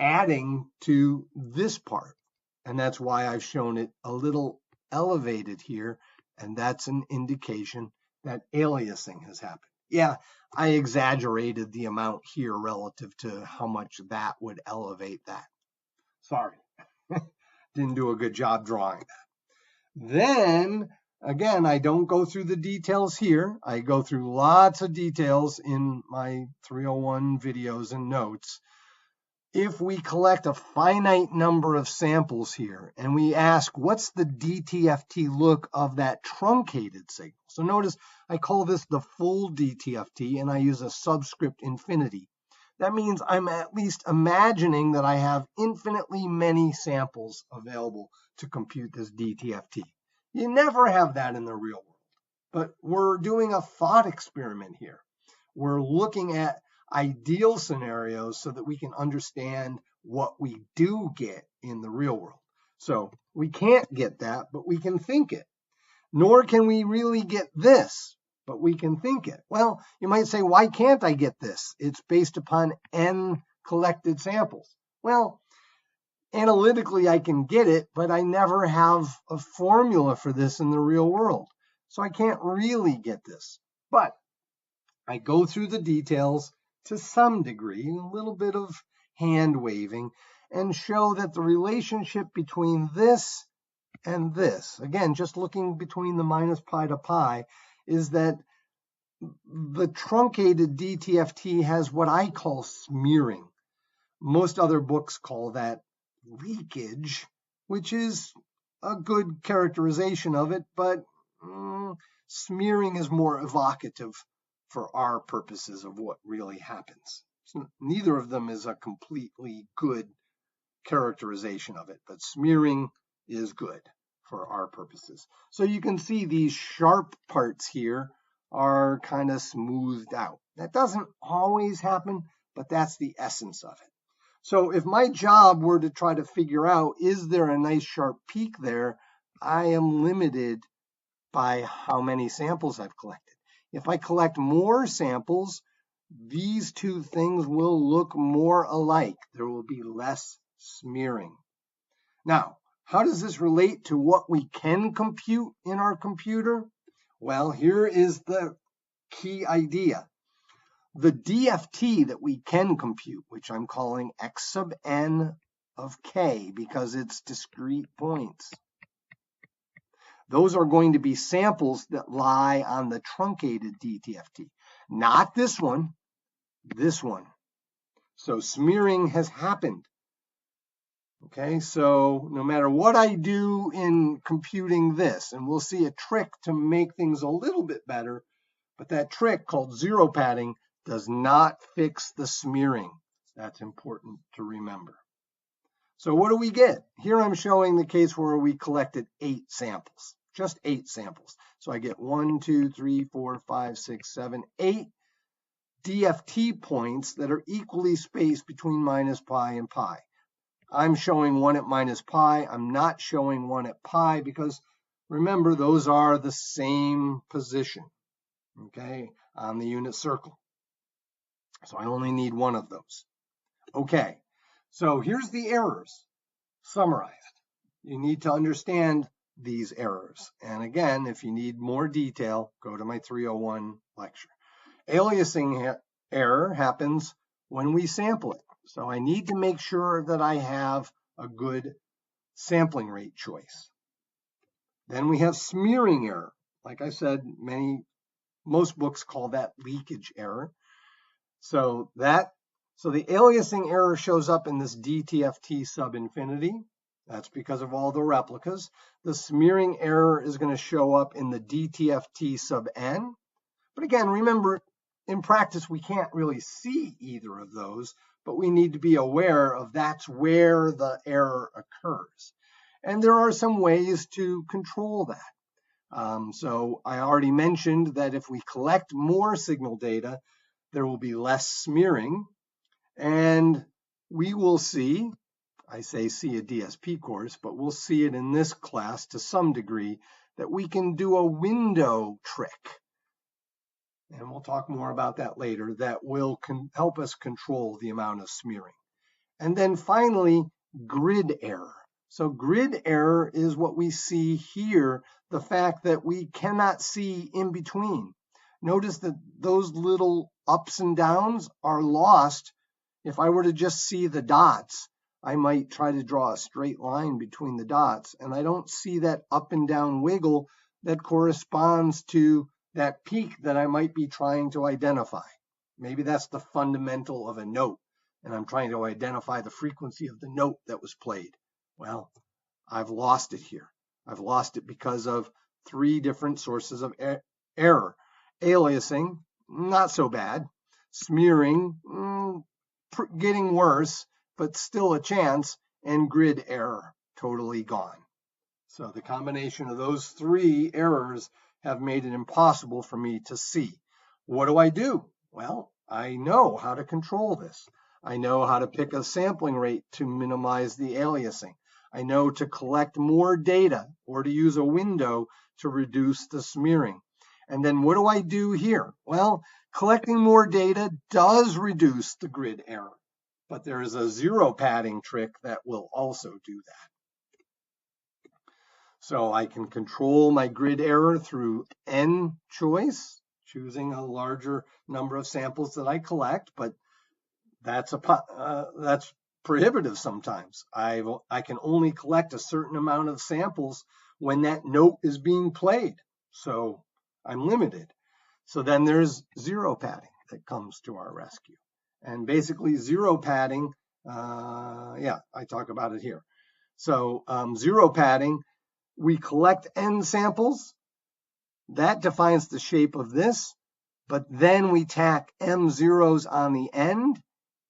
adding to this part. And that's why I've shown it a little elevated here, and that's an indication that aliasing has happened. Yeah, I exaggerated the amount here relative to how much that would elevate that. Sorry, didn't do a good job drawing that. Then, again, I don't go through the details here. I go through lots of details in my 301 videos and notes. If we collect a finite number of samples here and we ask, what's the DTFT look of that truncated signal? So notice I call this the full DTFT and I use a subscript infinity. That means I'm at least imagining that I have infinitely many samples available to compute this DTFT. You never have that in the real world, but we're doing a thought experiment here. We're looking at ideal scenarios so that we can understand what we do get in the real world. So we can't get that, but we can think it. Nor can we really get this, but we can think it. Well, you might say, why can't I get this? It's based upon n collected samples. Well, analytically I can get it, but I never have a formula for this in the real world. So I can't really get this. But I go through the details to some degree, a little bit of hand waving, and show that the relationship between this and this, again, just looking between the minus pi to pi, is that the truncated DTFT has what I call smearing. Most other books call that leakage, which is a good characterization of it, but smearing is more evocative for our purposes of what really happens. So neither of them is a completely good characterization of it, but smearing is good for our purposes. So you can see these sharp parts here are kind of smoothed out. That doesn't always happen, but that's the essence of it. So if my job were to try to figure out, is there a nice sharp peak there, I am limited by how many samples I've collected. If I collect more samples, these two things will look more alike. There will be less smearing. Now, How does this relate to what we can compute in our computer? Well, here is the key idea. The DFT that we can compute, which I'm calling x sub n of k because it's discrete points. Those are going to be samples that lie on the truncated DTFT, not this one, this one. So smearing has happened. Okay, so no matter what I do in computing this, and we'll see a trick to make things a little bit better, but that trick called zero padding does not fix the smearing. That's important to remember. So what do we get? Here I'm showing the case where we collected 8 samples, just 8 samples. So I get 1, 2, 3, 4, 5, 6, 7, 8 DFT points that are equally spaced between minus pi and pi. I'm showing one at minus pi. I'm not showing one at pi because remember, those are the same position, okay, on the unit circle. So I only need one of those. Okay, so here's the errors summarized. You need to understand these errors. And again, if you need more detail, go to my 301 lecture. Aliasing error happens when we sample it. So I need to make sure that I have a good sampling rate choice. Then we have smearing error. Like I said, most books call that leakage error. So the aliasing error shows up in this DTFT sub infinity. That's because of all the replicas. The smearing error is going to show up in the DTFT sub n. But again, remember, in practice, we can't really see either of those, but we need to be aware of that's where the error occurs. And there are some ways to control that. So I already mentioned that if we collect more signal data, there will be less smearing. And we will see, I say see a DSP course, but we'll see it in this class to some degree, that we can do a window trick. And we'll talk more about that later, that will help us control the amount of smearing. And then finally, grid error. So grid error is what we see here, the fact that we cannot see in between. Notice that those little ups and downs are lost. If I were to just see the dots, I might try to draw a straight line between the dots, and I don't see that up and down wiggle that corresponds to that peak that I might be trying to identify. Maybe that's the fundamental of a note, and I'm trying to identify the frequency of the note that was played. Well, I've lost it here. I've lost it because of 3 different sources of error. Aliasing, not so bad. Smearing, getting worse, but still a chance. And grid error, totally gone. So the combination of those 3 errors have made it impossible for me to see. What do? Well, I know how to control this. I know how to pick a sampling rate to minimize the aliasing. I know to collect more data or to use a window to reduce the smearing. And then what do I do here? Well, collecting more data does reduce the grid error, but there is a zero padding trick that will also do that. So I can control my grid error through n choice, choosing a larger number of samples that I collect, but that's prohibitive sometimes. I can only collect a certain amount of samples when that note is being played, so I'm limited. So then there's zero padding that comes to our rescue. And basically zero padding, I talk about it here. So zero padding, we collect n samples. That defines the shape of this, but then we tack m zeros on the end.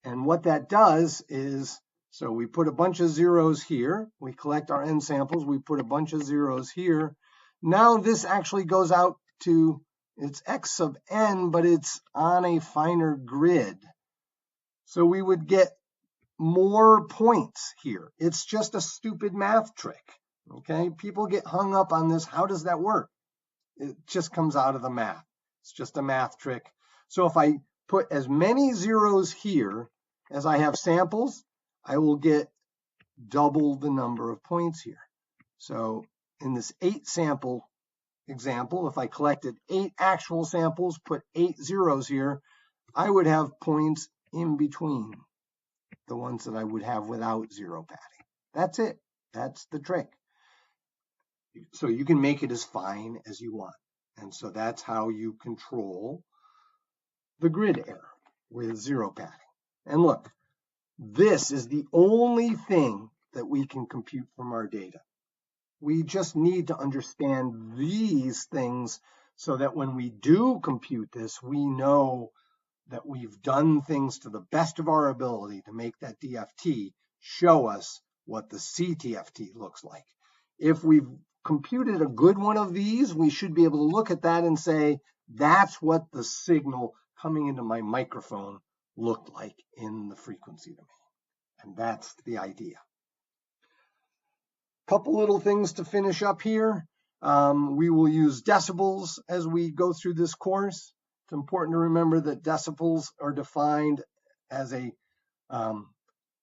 And what that does is, so we put a bunch of zeros here. We collect our n samples. We put a bunch of zeros here. Now this actually goes out to, it's x sub n, but it's on a finer grid. So we would get more points here. It's just a stupid math trick. Okay, people get hung up on this. How does that work? It just comes out of the math. It's just a math trick. So if I put as many zeros here as I have samples, I will get double the number of points here. So in this 8 sample example, if I collected 8 actual samples, put 8 zeros here, I would have points in between the ones that I would have without zero padding. That's it. That's the trick. So you can make it as fine as you want. And so that's how you control the grid error with zero padding. And look, this is the only thing that we can compute from our data. We just need to understand these things so that when we do compute this, we know that we've done things to the best of our ability to make that DFT show us what the CTFT looks like. If we've computed a good one of these, we should be able to look at that and say, that's what the signal coming into my microphone looked like in the frequency domain. And that's the idea. Couple little things to finish up here. We will use decibels as we go through this course. It's important to remember that decibels are defined as a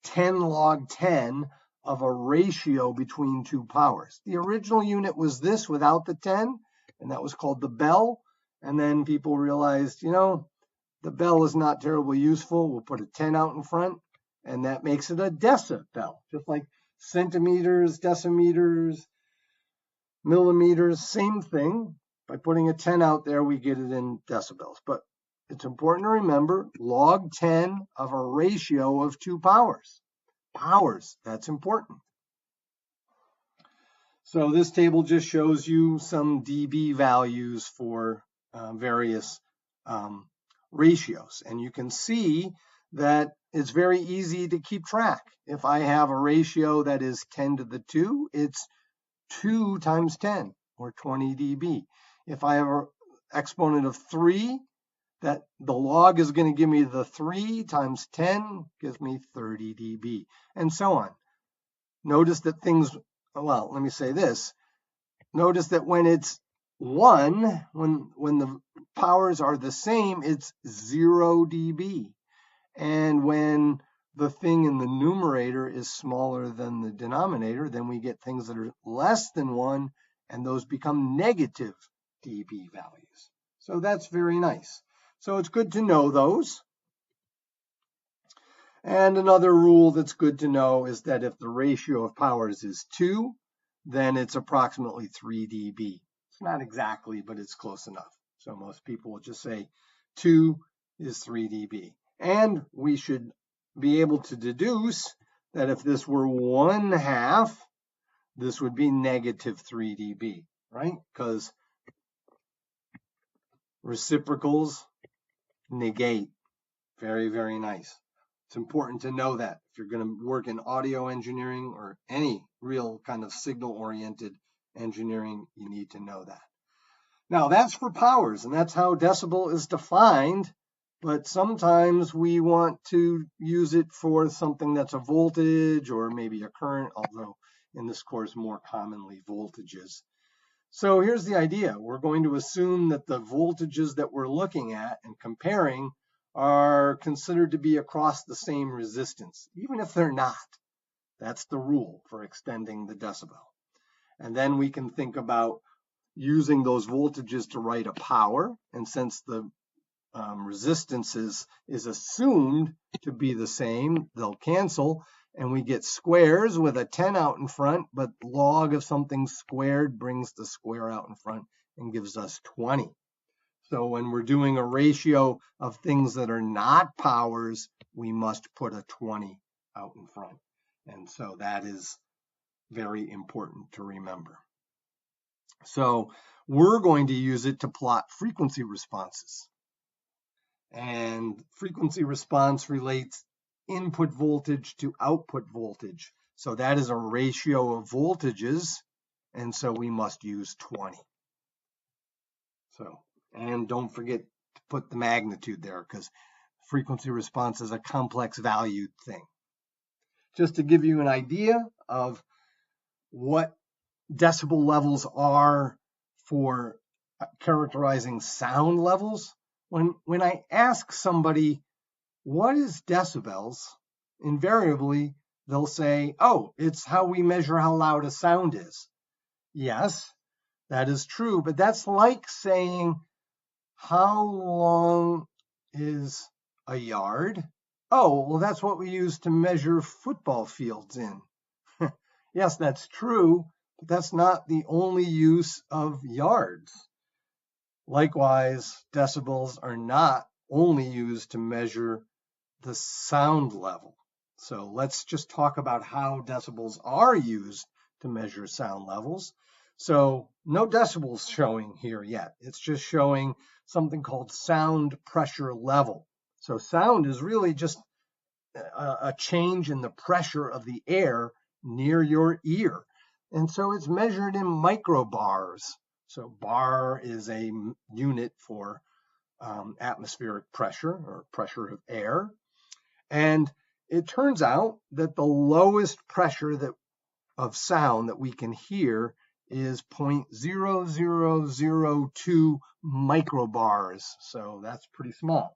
10 log 10 of a ratio between two powers. The original unit was this without the 10, and that was called the bell. And then people realized, you know, the bell is not terribly useful. We'll put a 10 out in front, and that makes it a decibel, just like centimeters, decimeters, millimeters, same thing. By putting a 10 out there, we get it in decibels. But it's important to remember log 10 of a ratio of two powers. Powers, that's important. So this table just shows you some dB values for various ratios. And you can see that it's very easy to keep track. If I have a ratio that is 10 to the 2, it's 2 times 10, or 20 dB. If I have an exponent of 3, that the log is going to give me the 3 times 10 gives me 30 dB, and so on. Notice that things, well, let me say this. Notice that when it's 1, when the powers are the same, it's 0 dB. And when the thing in the numerator is smaller than the denominator, then we get things that are less than 1, and those become negative dB values. So that's very nice. So it's good to know those. And another rule that's good to know is that if the ratio of powers is 2, then it's approximately 3 dB. It's not exactly, but it's close enough. So most people will just say 2 is 3 dB. And we should be able to deduce that if this were 1/2, this would be negative 3 dB, right? Because reciprocals negate. Very, very nice. It's important to know that if you're going to work in audio engineering or any real kind of signal-oriented engineering, you need to know that. Now, that's for powers, and that's how decibel is defined, but sometimes we want to use it for something that's a voltage or maybe a current, although in this course more commonly voltages. So here's the idea. We're going to assume that the voltages that we're looking at and comparing are considered to be across the same resistance, even if they're not. That's the rule for extending the decibel. And then we can think about using those voltages to write a power. And since the resistance is assumed to be the same, they'll cancel. And we get squares with a 10 out in front, but log of something squared brings the square out in front and gives us 20. So when we're doing a ratio of things that are not powers, we must put a 20 out in front. And so that is very important to remember. So we're going to use it to plot frequency responses. And frequency response relates input voltage to output voltage. So that is a ratio of voltages, and so we must use 20. So, and don't forget to put the magnitude there, because frequency response is a complex valued thing. Just to give you an idea of what decibel levels are for characterizing sound levels, when I ask somebody, what is decibels? Invariably, they'll say, oh, it's how we measure how loud a sound is. Yes, that is true, but that's like saying, how long is a yard? Oh, well, that's what we use to measure football fields in. Yes, that's true, but that's not the only use of yards. Likewise, decibels are not only used to measure the sound level. So let's just talk about how decibels are used to measure sound levels. So no decibels showing here yet. It's just showing something called sound pressure level. So sound is really just a change in the pressure of the air near your ear. And so it's measured in microbars. So bar is a unit for atmospheric pressure or pressure of air. And it turns out that the lowest pressure of sound that we can hear is 0.0002 microbars. So that's pretty small.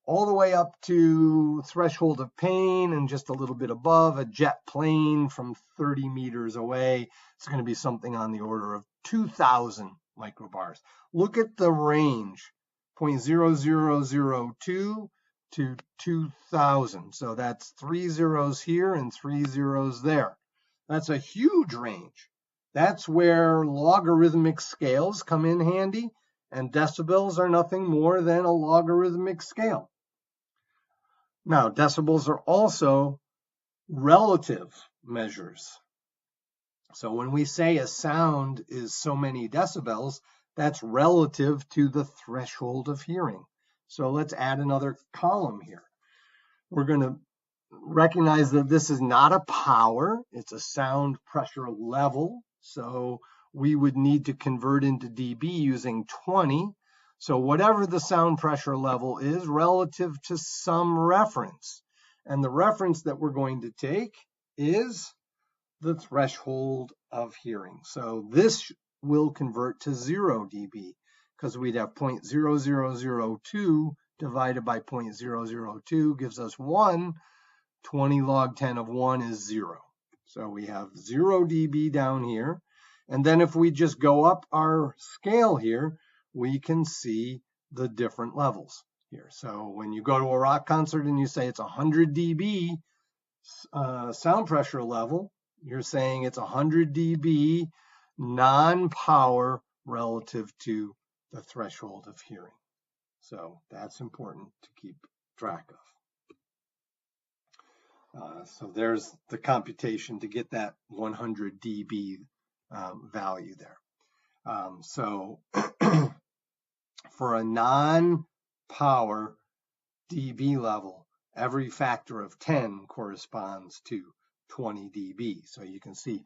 All the way up to threshold of pain and just a little bit above a jet plane from 30 meters away. It's going to be something on the order of 2,000 microbars. Look at the range, 0.0002 to 2,000. So that's 3 zeros here and 3 zeros there. That's a huge range. That's where logarithmic scales come in handy, and decibels are nothing more than a logarithmic scale. Now, decibels are also relative measures. So when we say a sound is so many decibels, that's relative to the threshold of hearing. So let's add another column here. We're going to recognize that this is not a power, it's a sound pressure level. So we would need to convert into dB using 20. So whatever the sound pressure level is relative to some reference. And the reference that we're going to take is the threshold of hearing. So this will convert to 0 dB because we'd have 0.0002 divided by 0.002 gives us 1. 20 log 10 of 1 is 0. So we have 0 dB down here. And then if we just go up our scale here, we can see the different levels here. So when you go to a rock concert and you say it's 100 dB sound pressure level, you're saying it's 100 dB non-power relative to the threshold of hearing. So that's important to keep track of. So there's the computation to get that 100 dB value there. So for a non-power dB level, every factor of 10 corresponds to 20 dB. So you can see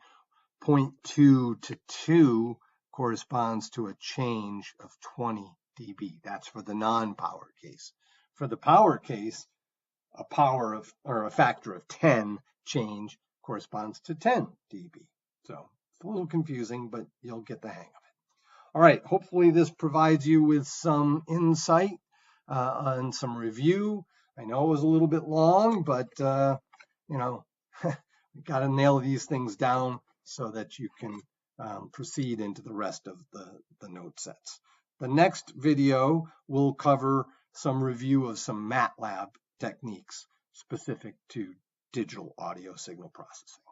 0.2 to 2 corresponds to a change of 20 dB. That's for the non-power case. For the power case, a power of, or a factor of 10 change corresponds to 10 dB. So it's a little confusing, but you'll get the hang of it. All right, hopefully this provides you with some insight and some review. I know it was a little bit long, but you know, you got to nail these things down so that you can proceed into the rest of the note sets. The next video will cover some review of some MATLAB techniques specific to digital audio signal processing.